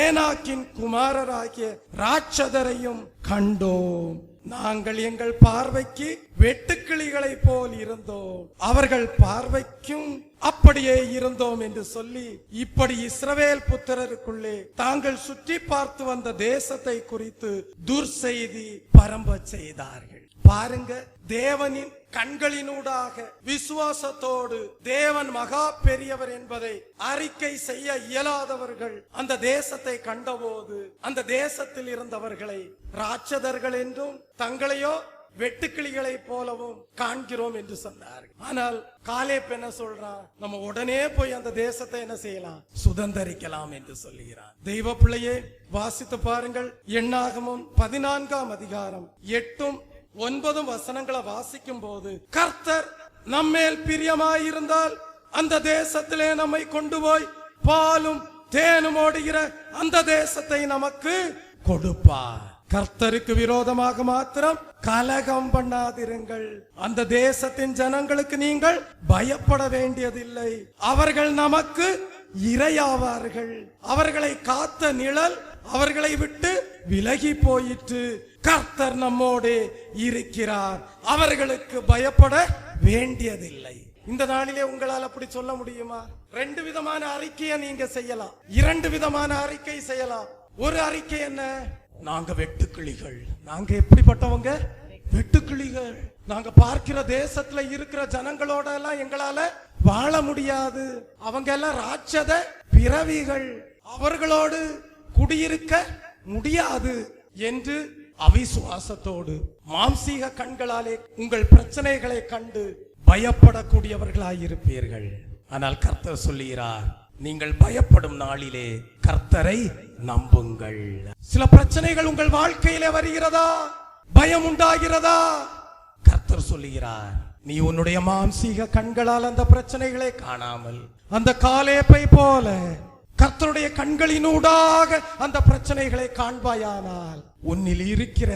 ஏனாக்கின் குமாரராகிய ராட்சதரையும் கண்டோம். நாங்கள் எங்கள் பார்வைக்கு வெட்டுக்கிளிகளை போல் இருந்தோம், அவர்கள் பார்வைக்கும் அப்படியே இருந்தோம் என்று சொல்லி, இப்படி இஸ்ரவேல் புத்திரருக்குள்ளே தாங்கள் சுற்றி பார்த்து வந்த தேசத்தை குறித்து துர்செய்தி பரம்ப செய்தார்கள். பாருங்க, தேவனின் கண்களினூடாக விசுவாசத்தோடு தேவன் மகா பெரியவர் என்பதை அறிக்கை செய்ய இயலாதவர்கள் அந்த தேசத்தை கண்டபோது அந்த தேசத்தில் இருந்தவர்களை ராட்சதர்கள் என்றும், தங்களையோ வெட்டுக்கிளிகளை போலவும் காண்கிறோம் என்று சொன்னார். ஆனால் காலேப் என்ன சொல்றான்? நம்ம உடனே போய் அந்த தேசத்தை என்ன செய்யலாம்? சுதந்தரிக்கலாம் என்று சொல்லுகிறான். தெய்வ பிள்ளையே, வாசித்து பாருங்கள். எண்ணாகமம் 14ஆம் அதிகாரம் 8-9 வசனங்களை வாசிக்கும் போது, கர்த்தர் நம்மேல் பிரியமாயிருந்தால் அந்த தேசத்திலே நம்மை கொண்டு போய் பாலும் தேனும் ஓடுகிற அந்த தேசத்தை நமக்கு கொடுப்பார். கர்த்தருக்கு விரோதமாக மாத்திரம் கலகம் பண்ணாதிருங்கள். அந்த தேசத்தின் ஜனங்களுக்கு நீங்கள் பயப்பட வேண்டியதில்லை. அவர்கள் நமக்கு இரையாவார்கள். அவர்களை காத்த நிழல் அவர்களை விட்டு விலகி போயிற்று. கர்த்தர் நம்மோடு இருக்கிறார். அவர்களுக்கு பயப்பட வேண்டியதில்லை. இந்த நாளிலே உங்களால் அப்படி சொல்ல முடியுமா? 2 விதமான அறிக்கையை நீங்க செய்யலாம். 2 விதமான அறிக்கை செய்யலாம். ஒரு அறிக்கை என்ன? நாங்க வெட்டுக்கிளிகள். நாங்க எப்படிப்பட்டவங்க? வெட்டுக்கிளிகள். நாங்க பார்க்கிற தேசத்துல இருக்கிற ஜனங்களோட எல்லாம் எங்களால வாழ முடியாது. அவங்க எல்லாம் ராட்சத பிறவிகள். அவர்களோடு குடியிருக்க முடியாது என்று அவிசுவாசத்தோடு மாம்சீக கண்களாலே உங்கள் பிரச்சனைகளை கண்டு பயப்படக்கூடியவர்களாயிருப்பீர்கள். ஆனால் கர்த்தர் சொல்லுகிறார், நீங்கள் பயப்படும் நாளிலே கர்த்தரை நம்புங்கள். சில பிரச்சனைகள் உங்கள் வாழ்க்கையிலே வருகிறதா? பயம் உண்டாகிறதா? கர்த்தர் சொல்லுகிறார், நீ உன்னுடைய மாம்சீக கண்களால் அந்த பிரச்சனைகளை காணாமல் அந்த காலேப்பை போல கர்த்தருடைய கண்களினூடாக அந்த பிரச்சனைகளை காண்பாயானால் உன்னில் இருக்கிற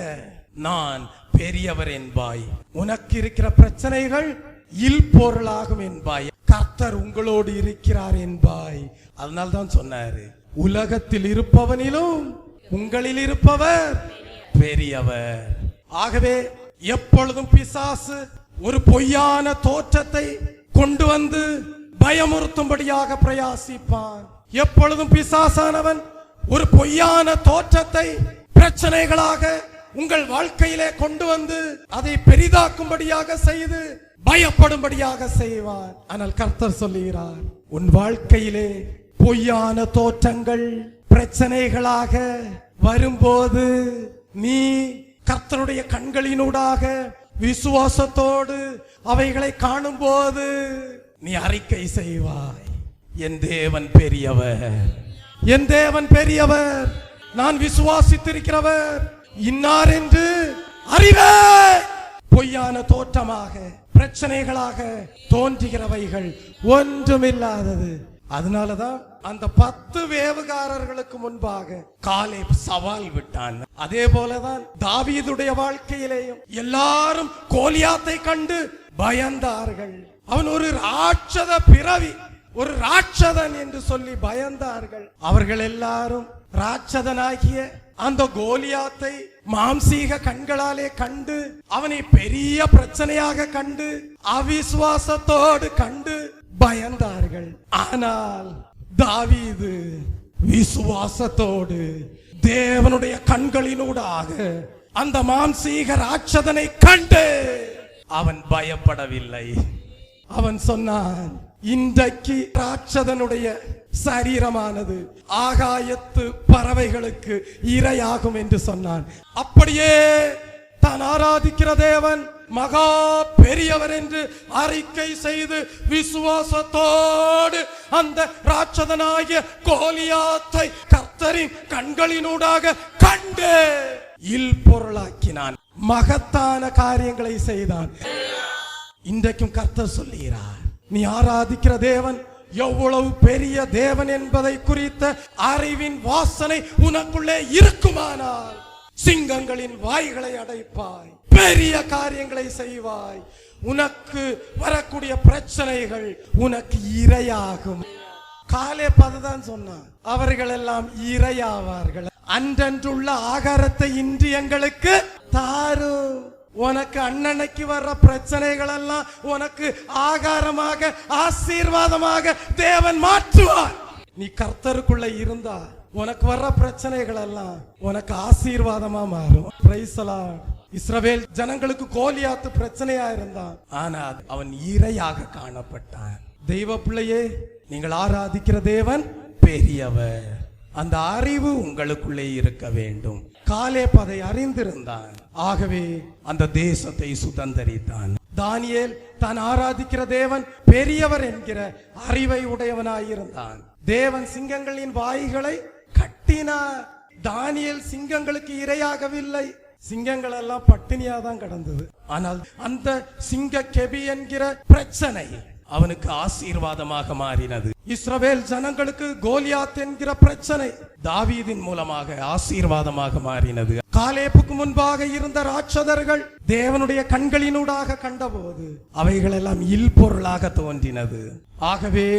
நான் பெரியவர் என்பாய். உனக்கு இருக்கிற பிரச்சனைகள் இல்பொருளாகும் என்பாய். கர்த்தர் உங்களோடு இருக்கிறார் என்பாய். அதனால்தான் சொன்னாரு, உலகத்தில் இருப்பவனிலும் உங்களில் இருப்பவர் பெரியவர். ஆகவே எப்பொழுதும் பிசாசு ஒரு பொய்யான தோற்றத்தை கொண்டு வந்து பயமுறுத்தும்படியாக பிரயாசிப்பான். எப்பொழுதும் பிசாசானவன் ஒரு பொய்யான தோற்றத்தை பிரச்சனைகளாக உங்கள் வாழ்க்கையிலே கொண்டு வந்து அதை பெரிதாக்கும்படியாக செய்து பயப்படும்படியாக செய்வான். ஆனால் கர்த்தர் சொல்லுகிறார், உன் வாழ்க்கையிலே பொய்யான தோற்றங்கள் பிரச்சனைகளாக வரும்போது நீ கர்த்தருடைய கண்களினூடாக விசுவாசத்தோடு அவைகளை காணும் போது நீ அறிக்கை செய்வாய், என் தேவன் பெரியவர், என் தேவன் பெரியவர், நான் விசுவாசித்திருக்கிறவர் இன்னார் என்று அறிவே. பொய்யான தோற்றமாக பிரச்சனைகளாக தோன்றுகிறவைகள் ஒன்றுமில்லாதது. அதனாலதான் அந்த 10 வேவுகாரர்களுக்கு முன்பாக காலேப் சவால் விட்டான். அதே போலதான் தாவீதுடைய வாழ்க்கையிலேயும் எல்லாரும் கோலியாத்தை கண்டு பயந்தார்கள். அவன் ஒரு ராட்சத பிறவி, ஒரு ராட்சதன் என்று சொல்லி பயந்தார்கள். அவர்கள் எல்லாரும் ராட்சதனாகிய அந்த கோலியாத்தை மாம்சீக கண்களாலே கண்டு அவனை பெரிய பிரச்சனையாக கண்டு அவிசுவாசத்தோடு கண்டு பயந்தார்கள். ஆனால் தாவீது விசுவாசத்தோடு தேவனுடைய கண்களினூடாக அந்த மாம்சீக ராட்சதனை கண்டு அவன் பயப்படவில்லை. அவன் சொன்னான், இன்றைக்கு ராட்சதனுடைய சரீரமானது ஆகாயத்து பறவைகளுக்கு இரையாகும் என்று சொன்னான். அப்படியே தான் ஆராதிக்கிற தேவன் மகா பெரியவர் என்று அறிக்கை செய்து விசுவாசத்தோடு அந்த ராட்சதனாகிய கோலியாத்தை கர்த்தரின் கண்களினூடாக கண்டு இல்பொருளாக்கினான். மகத்தான காரியங்களை செய்தான். இன்றைக்கும் கர்த்தர் சொல்லுகிறார், நீ ஆராதிக்கிற தேவன் எவ்வளவு பெரிய தேவன் என்பதை குறித்த அறிவின் வாசனை உனக்குள்ளே இருக்குமானால் சிங்கங்களின் வாய்களை அடைப்பாய், பெரிய காரியங்களை செய்வாய். உனக்கு வரக்கூடிய பிரச்சனைகள் உனக்கு இரையாகும். காலேப் அதுதான் சொன்னான், அவர்கள் எல்லாம் இரையாவார்கள். அன்றன்றுள்ள ஆகாரத்தை இன்று எங்களுக்கு தாரு. உனக்கு அன்னன்னைக்கு வர்ற பிரச்சனைகள் எல்லாம் உனக்கு ஆகாரமாக ஆசீர்வாதமாக தேவன் மாற்றுவார். நீ கர்த்தருக்குள்ள இருந்தா உனக்கு வர்ற பிரச்சனைகள் எல்லாம் உனக்கு ஆசீர்வாதமா மாறும். Praise the Lord. இஸ்ரவேல் ஜனங்களுக்கு கோலியாத்து பிரச்சனையா இருந்தான், ஆனால் அவன் இரையாக காணப்பட்டான். தெய்வ பிள்ளையே, நீங்கள் ஆராதிக்கிற தேவன் பெரியவர். அந்த அறிவு உங்களுக்குள்ளே இருக்க வேண்டும். காலேப் அதை அறிந்திருந்தான். ஆகவே அந்த தேசத்தை சுதந்தரித்தான். தானியேல் தான் ஆராதிக்கிற தேவன் பெரியவர் என்கிற அறிவை உடையவனாயிருந்தான். தேவன் சிங்கங்களின் வாய்களை கட்டினார். தானியேல் சிங்கங்களுக்கு இரையாகவில்லை. சிங்கங்கள் எல்லாம் பட்டினியா தான் கடந்தது. ஆனால் அந்த சிங்க கெபி என்கிற பிரச்சனை அவனுக்கு ஆசீர்வாதமாக மாறினது. இஸ்ரவேல் ஜனங்களுக்கு கோலியாத் என்கிற பிரச்சனை தாவீதின் மூலமாக ஆசீர்வாதமாக மாறினது. காலேப்புக்கு முன்பாக இருந்த ராட்சதர்கள் தேவனுடைய கண்களினூடாக கண்டபோது அவைகள் எல்லாம் இல்பொருளாக தோன்றினது. ஆகவே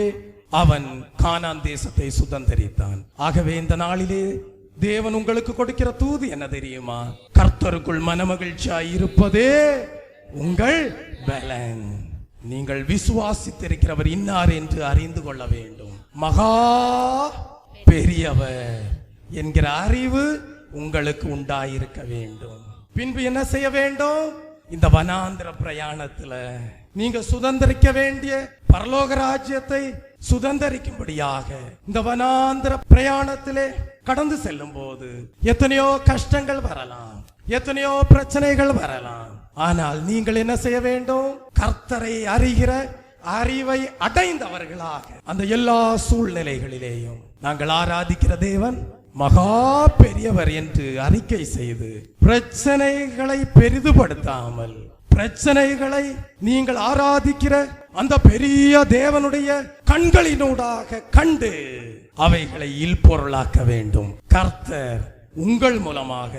அவன் கானான் தேசத்தை சுதந்தரித்தான். ஆகவே இந்த நாளிலே தேவன் உங்களுக்கு கொடுக்கிற தூது என்ன தெரியுமா? கர்த்தருக்குள் மனமகிழ்ச்சியாய் இருப்பதே உங்கள் பலன். நீங்கள் விசுவாசித்திருக்கிறவர் இன்னார் என்று அறிந்து கொள்ள வேண்டும். மகா பெரியவர் என்கிற அறிவு உங்களுக்கு உண்டாயிருக்க வேண்டும். பின்பு என்ன செய்ய வேண்டும்? இந்த வனாந்திர பிரயாணத்துல நீங்க சுதந்திரிக்க வேண்டிய பரலோக ராஜ்யத்தை சுதந்திரிக்கும்படியாக இந்த வனாந்திர பிரயாணத்திலே கடந்து செல்லும் போது எத்தனையோ கஷ்டங்கள் வரலாம், எத்தனையோ பிரச்சனைகள் வரலாம். ஆனால் நீங்கள் என்ன செய்ய வேண்டும்? கர்த்தரை அறிகிற அறிவை அடைந்தவர்களாக அந்த எல்லா சூழ்நிலைகளிலேயும் நாங்கள் ஆராதிக்கிற தேவன் மகா பெரியவர் என்று அறிக்கை செய்து பிரச்சனைகளை பெரிதுபடுத்தாமல், பிரச்சனைகளை நீங்கள் ஆராதிக்கிற அந்த பெரிய தேவனுடைய கண்களினூடாக கண்டு அவைகளை இல்பொருளாக்க வேண்டும். கர்த்தர் உங்கள் மூலமாக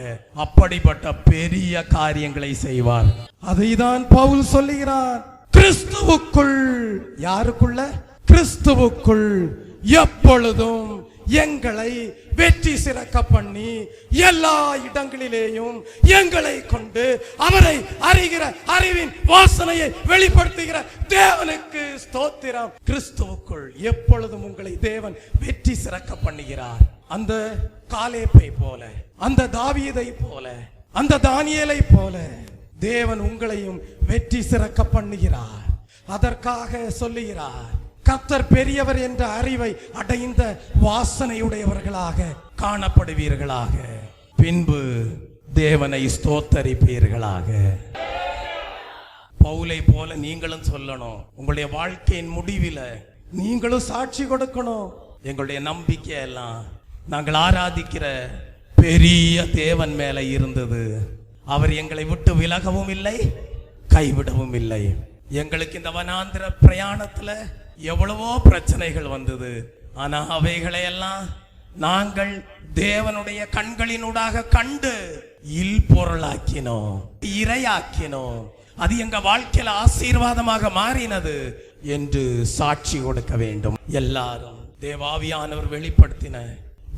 அப்படிப்பட்ட பெரிய காரியங்களை செய்வார். அதைதான் பவுல் சொல்லுகிறார். கிறிஸ்துவுக்குள், யாருக்குள்ள? கிறிஸ்துவுக்குள் எப்பொழுதும் எங்களை வெற்றி சிறக்க பண்ணி எல்லா இடங்களிலேயும் எங்களை கொண்டு அவரை அறிகிற அறிவின் வாசனையை வெளிப்படுத்துகிற தேவனுக்கு ஸ்தோத்திரம். கிறிஸ்துவுக்குள் எப்பொழுதும் உங்களை தேவன் வெற்றி சிறக்க பண்ணுகிறார். அந்த காலேப்பை போல, அந்த தாவீதை போல, அந்த தானியேலை போல தேவன் உங்களையும் வெற்றி சிறக்க பண்ணுகிறார். அதற்காக சொல்லுகிறார், கர்த்தர் பெரியவர் என்ற அறிவை அடைந்த வாசனையுடையவர்களாக காணப்படுவீர்களாக, பின்பு தேவனை ஸ்தோத்தரிப்பீர்களாக. பவுலை போல நீங்களும் சொல்லணும். உங்களுடைய வாழ்க்கையின் முடிவில நீங்களும் சாட்சி கொடுக்கணும். எங்களுடைய நம்பிக்கை எல்லாம் நாங்கள் ஆராதிக்கிற பெரிய தேவன் மேல இருந்தது. அவர் எங்களை விட்டு விலகவும் இல்லை, கைவிடவும் இல்லை. எங்களுக்கு இந்த வனாந்திர பிரயாணத்துல எவ்வளவோ பிரச்சனைகள் வந்தது. ஆனா அவைகளை எல்லாம் நாங்கள் தேவனுடைய கண்களினூடாக கண்டு இல்பொருளாக்கினோம், இரையாக்கினோம். அது எங்க வாழ்க்கையில ஆசீர்வாதமாக மாறினது என்று சாட்சி கொடுக்க வேண்டும். எல்லாரும் தேவாவியானவர் வெளிப்படுத்தின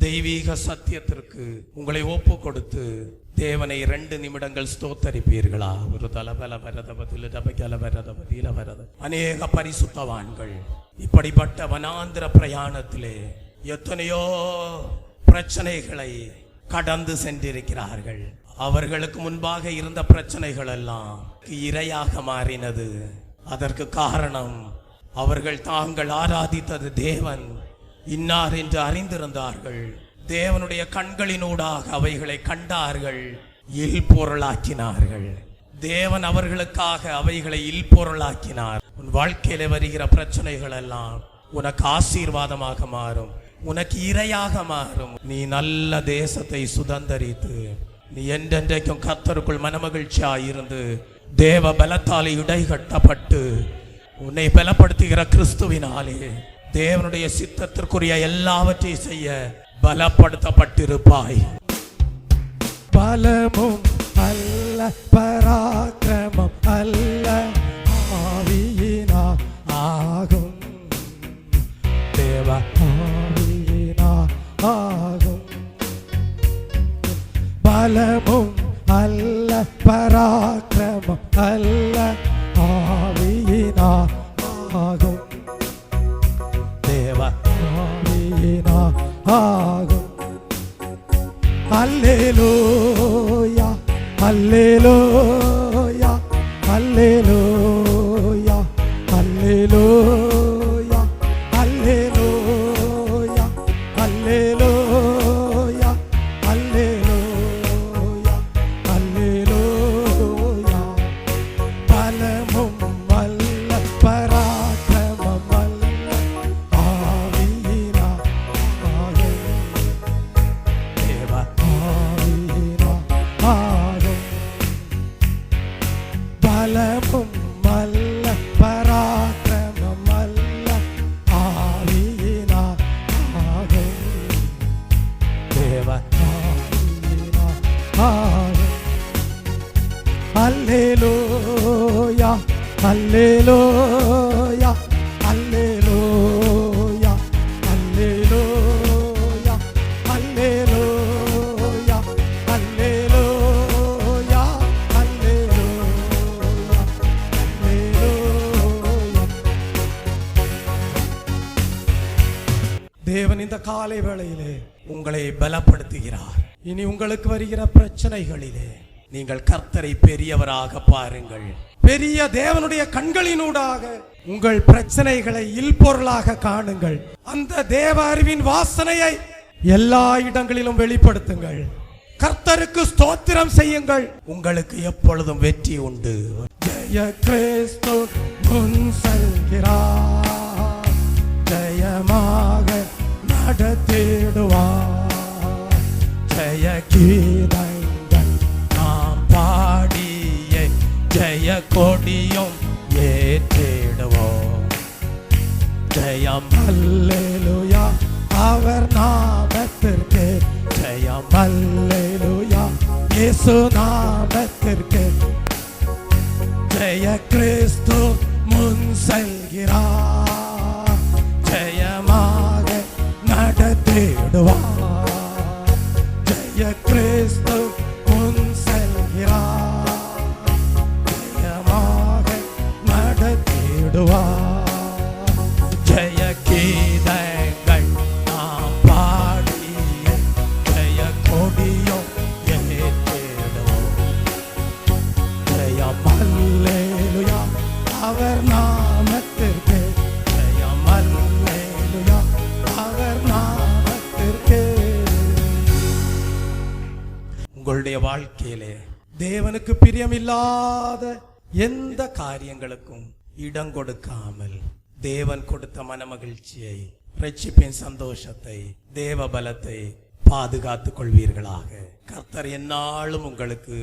தெய்வீக சத்தியத்திற்கு உங்களை ஒப்பு கொடுத்து தேவனை 2 நிமிடங்கள் ஸ்தோத்தரிப்பீர்களா? ஒரு தலபல வரதபதில தபகல வரதபதில வரத. அநேக பரிசுத்தவான்கள் இப்படிப்பட்ட வனாந்திர பிரயாணத்திலே எத்தனையோ பிரச்சனைகளை கடந்து சென்றிருக்கிறார்கள். அவர்களுக்கு முன்பாக இருந்த பிரச்சனைகள் எல்லாம் இரையாக மாறினது. அதற்கு காரணம் அவர்கள் தாங்கள் ஆராதித்தது தேவன் இன்னார் என்று அறிந்திருந்தார்கள். தேவனுடைய கண்களினூடாக அவைகளை கண்டார்கள், இல்பொருளாக்கினார்கள். தேவன் அவர்களுக்காக அவைகளை இல்பொருளாக்கினார். உன் வாழ்க்கையில வருகிற பிரச்சனைகள் எல்லாம் உனக்கு ஆசீர்வாதமாக மாறும், உனக்கு இரையாக மாறும். நீ நல்ல தேசத்தை சுதந்தரித்து நீ என்றென்றைக்கும் கர்த்தருக்குள் மனமகிழ்ச்சியாய் இருந்து தேவ பலத்தாலே இடை கட்டப்பட்டு உன்னை பலப்படுத்துகிற கிறிஸ்துவினாலே தேவனுடைய சித்தத்திற்குரிய எல்லாவற்றையும் செய்ய பலப்படுத்தப்பட்டிருப்பாய். பலமும் அல்ல, பராக்கிரமம் அல்ல, ஆவியினா ஆகும். தேவ ஆவியினா ஆகும். பலமும் அல்ல, பராக்கிரமம் அல்ல, ஆவியினா ஆகும். தேவ ஆவியினா ஆகும். அல்லேலூயா, அல்லேலூயா, அல்லேலூயா, அல்லேலூயா, அல்லேலூயா, அல்லேலூயா, அல்லேலூயா, அல்லேலூயா. அல்லேலூயா அல்லேலூயா அல்லேலூயா அல்லேலூயா அல்லேலூயா அல்லேலூயா அல்லேலூயா. தேவன் இந்த காலை வேளையிலே உங்களை பலப்படுத்துகிறார். இனி உங்களுக்கு வருகிற பிரச்சனைகளிலே நீங்கள் கர்த்தரை பெரியவராக பாருங்கள். பெரிய தேவனுடைய கண்களினூடாக உங்கள் பிரச்சனைகளை இல்பொருளாக காணுங்கள். அந்த தேவ அறிவின் வாசனையை எல்லா இடங்களிலும் வெளிப்படுத்துங்கள். கர்த்தருக்கு ஸ்தோத்திரம் செய்யுங்கள். உங்களுக்கு எப்பொழுதும் வெற்றி உண்டு. ஜெய கிறிஸ்து முன் செல்கிறார், ஜெயமாக நடத்திடுவார். ஜெய கீதங்கள் நாம் பாடிய ஜெய கொடியும் ஏற்றிடுவோம். ஜெயம் அல்லேலூயா அவர் நாமத்திற்கு, ஜெயம் அல்லேலூயா இயேசு நாமத்திற்கு. ஜெய கிறிஸ்து முன் செல்கிறார், ஜெயமாக நடத்திடுவார். ஜெய கிறிஸ்து முன் செல்கிறார், ஜெயமாக நடத்திடுவார். ஜெய கீதங்கள் நாம் பாடிய ஜெய கொடியும் ஏற்றிடுவோம். ஜெயம் அல்லேலூயா அவர் நாமத்திற்கு, ஜெயம் அல்லேலூயா அவர் நாமத்திற்கு. உங்களுடைய வாழ்க்கையிலே தேவனுக்கு பிரியமில்லாத எந்த காரியங்களுக்கும் இடம் கொடுக்காமல் தேவன் கொடுத்த மனமகிழ்ச்சியை, ரட்சிப்பின் சந்தோஷத்தை, தேவ பலத்தை பாதுகாத்துக் கொள்வீர்களாக. கர்த்தர் எந்நாளும் உங்களுக்கு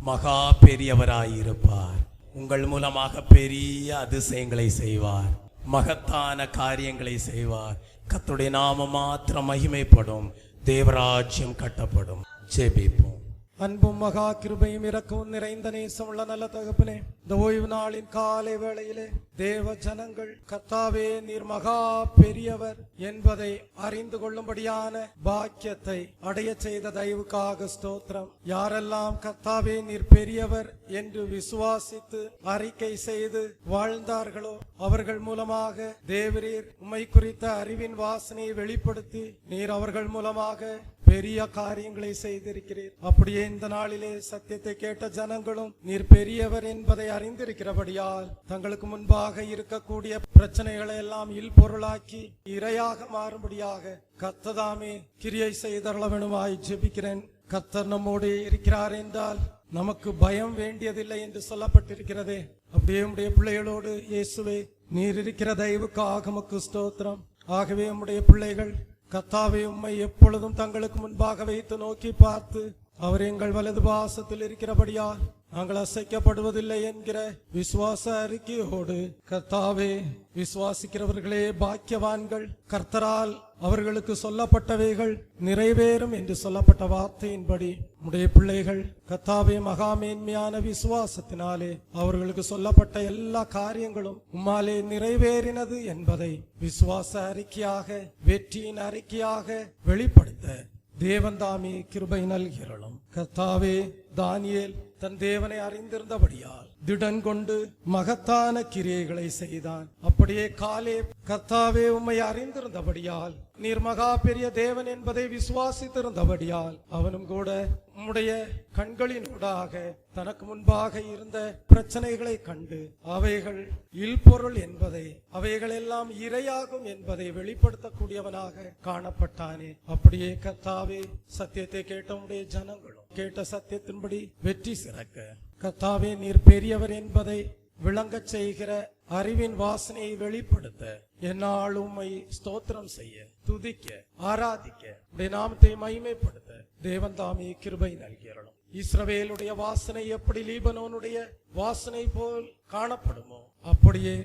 மகா பெரியவராயிருப்பார். உங்கள் மூலமாக பெரிய அதிசயங்களை செய்வார், மகத்தான காரியங்களை செய்வார். கர்த்தருடைய நாமம் மாத்திரம் மகிமைப்படும், தேவராஜ்யம் கட்டப்படும். ஜெபிப்போம். அன்பும் மகா கிருபையும் இரக்கமும் நிறைந்த நேசமுள்ள நல்ல தகப்பனே, இந்த ஓய்வு நாளின் காலை வேளையிலே தேவ ஜனங்கள் கர்த்தாவே நீர் மகா பெரியவர் என்பதை அறிந்து கொள்ளும்படியான பாக்கியத்தை அடைய செய்த தயவுக்காக ஸ்தோத்திரம். யாரெல்லாம் கர்த்தாவே நீர் பெரியவர் என்று விசுவாசித்து அறிக்கை செய்து வாழ்ந்தார்களோ அவர்கள் மூலமாக தேவரீர் உம்மை குறித்த அறிவின் வாசனையை வெளிப்படுத்தி நீர் அவர்கள் மூலமாக பெரிய காரியங்களை செய்திருக்கிறீர். அப்படியே இந்த நாளிலே சத்தியத்தை கேட்ட ஜனங்களும் நீர் பெரியவர் என்பதை அறிந்திருக்கிறபடியால் தங்களுக்கு முன்பாக இருக்கக்கூடிய பிரச்சனைகளை எல்லாம் இல்பொருளாக்கி இரையாக மாறும்படியாக கர்த்ததாமே கிரியை செய்தருள வேண்டுமாய் ஜெபிக்கிறேன். கர்த்தர் நம்மோடு இருக்கிறார் என்றால் நமக்கு பயம் வேண்டியதில்லை என்று சொல்லப்பட்டிருக்கிறதே. அப்படியே உம்முடைய பிள்ளைகளோடு இயேசுவே நீர் இருக்கிற தயவுக்காக உமக்கு ஸ்தோத்திரம். ஆகவே உம்முடைய பிள்ளைகள் கர்த்தாவே உம்மை எப்பொழுதும் தங்களுக்கு முன்பாக வைத்து நோக்கி பார்த்து அவர் எங்கள் வலது பாசத்தில் இருக்கிறபடியால் நாங்கள் அசைக்கப்படுவதில்லை என்கிற விசுவாச அறிக்கையோடு கர்த்தாவே விசுவாசிக்கிறவர்களே பாக்கியவான்கள், கர்த்தரால் அவர்களுக்கு சொல்லப்பட்டவைகள் நிறைவேறும் என்று சொல்லப்பட்ட வார்த்தையின்படி உடைய பிள்ளைகள் கர்த்தாவே மகா மேன்மையான விசுவாசத்தினாலே அவர்களுக்கு சொல்லப்பட்ட எல்லா காரியங்களும் உம்மாலே நிறைவேறினது என்பதை விசுவாச அறிக்கையாக, வெற்றியின் அறிக்கையாக வெளிப்படுத்த தேவன் தாமே கிருபை நல்கிறோம். கர்த்தாவே தானியேல் தன் தேவனை அறிந்திருந்தபடியால் திடன் கொண்டு மகத்தான கிரியைகளை செய்தான். அப்படியே காலேப் கர்த்தாவே உம்மை அறிந்திருந்தபடியால் நீர் மகா பெரிய தேவன் என்பதை விசுவாசித்திருந்தபடியால் அவனும் கூட உம்முடைய கண்களினூடாக தனக்கு முன்பாக இருந்த பிரச்சனைகளை கண்டு அவைகள் இல்பொருள் என்பதை, அவைகள் எல்லாம் இரையாகும் என்பதை வெளிப்படுத்தக்கூடியவனாக காணப்பட்டானே. அப்படியே கர்த்தாவே சத்தியத்தை கேட்ட உடைய ஜனங்களும் கேட்ட சத்தியத்தின்படி வெற்றி சிறக்க கர்த்தாவே நீர் பெரியவர் என்பதை விளங்கச் செய்கிற அறிவின் வாசனையை வெளிப்படுத்த என்னாலும் உம்மை ஸ்தோத்திரம் செய்ய, துதிக்க, ஆராதிக்க, உடைய நாமத்தை மகிமைப்படுத்த தேவன் தாமே கிருபை நல்கிறோம். இஸ்ரவேலுடைய வாசனை எப்படி லீபனோனுடைய வாசனை போல் காணப்படுமோ அப்படியே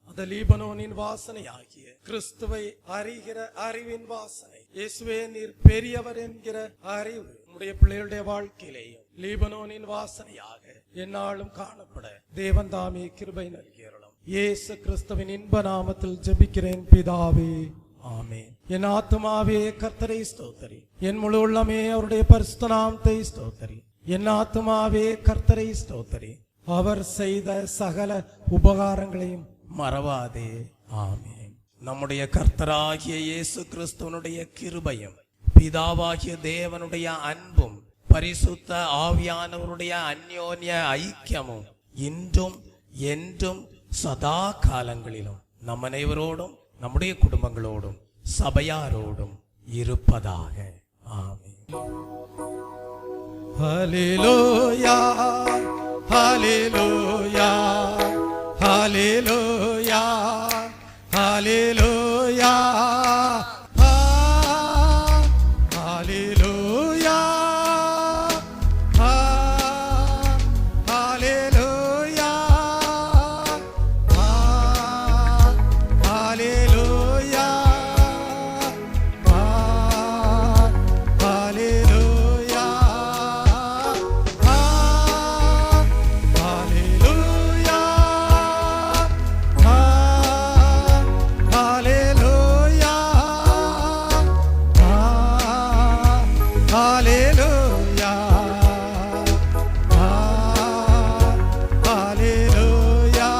அந்த லீபனோனின் வாசனை ஆகிய கிறிஸ்துவை அறிகிற அறிவின் வாசனை, இயேசுவே நீர் பெரியவர் என்கிற அறிவு உடைய பிள்ளைகளுடைய வாழ்க்கையிலேயும் லீபனோனின் வாசனையாக என்னாலும் காணப்பட தேவன் தாமே கிருபை நல்கிறோம். இயேசு கிறிஸ்துவின் இன்ப நாமத்தில் ஜெபிக்கிறேன் பிதாவே, ஆமென். என் ஆத்துமாவே கர்த்தரை ஸ்தோத்தரி, என் முழு உள்ளமே அவருடைய பரிசுத்த நாமத்தை ஸ்தோத்தரி. என் ஆத்துமாவே கர்த்தரை ஸ்தோத்தரி, அவர் செய்த சகல உபகாரங்களையும் மறவாதே. ஆமென். நம்முடைய கர்த்தராகிய இயேசு கிறிஸ்துவனுடைய கிருபையும் பிதாவாகிய தேவனுடைய அன்பும் பரிசுத்த ஆவியானவருடைய அந்யோன்ய ஐக்கியமும் இன்றும் என்றும் சதா காலங்களிலும் நம் அனைவரோடும் நம்முடைய குடும்பங்களோடும் சபையாரோடும் இருப்பதாக. ஆமென். ஹல்லேலூயா, ஹல்லேலூயா, ஹல்லேலூயா, ஹல்லேலூயா, ஹல்லேலூயா, ஹல்லேலூயா, ஹல்லேலூயா, ஹல்லேலூயா, ஹல்லேலூயா, ஹல்லேலூயா, ஹல்லேலூயா, ஹல்லேலூயா,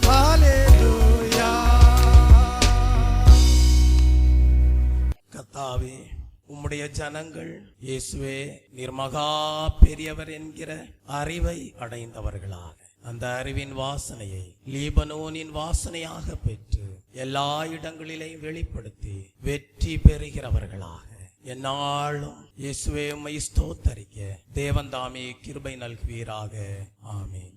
ஹல்லேலூயா. கர்த்தாவே, உம்முடைய ஜனங்கள் இயேசுவே நீர் மகா பெரியவர் என்கிற அறிவை அடைந்தவர்களாக அந்த அறிவின் வாசனையை லீபனோனின் வாசனையாக பெற்று எல்லா இடங்களிலேயும் வெளிப்படுத்தி வெற்றி பெறுகிறவர்களாக எந்நாளும் இயேசுவே உம்மை ஸ்தோத்தரிக்க தேவன் தாமே கிருபை நல்குவீராக. ஆமென்.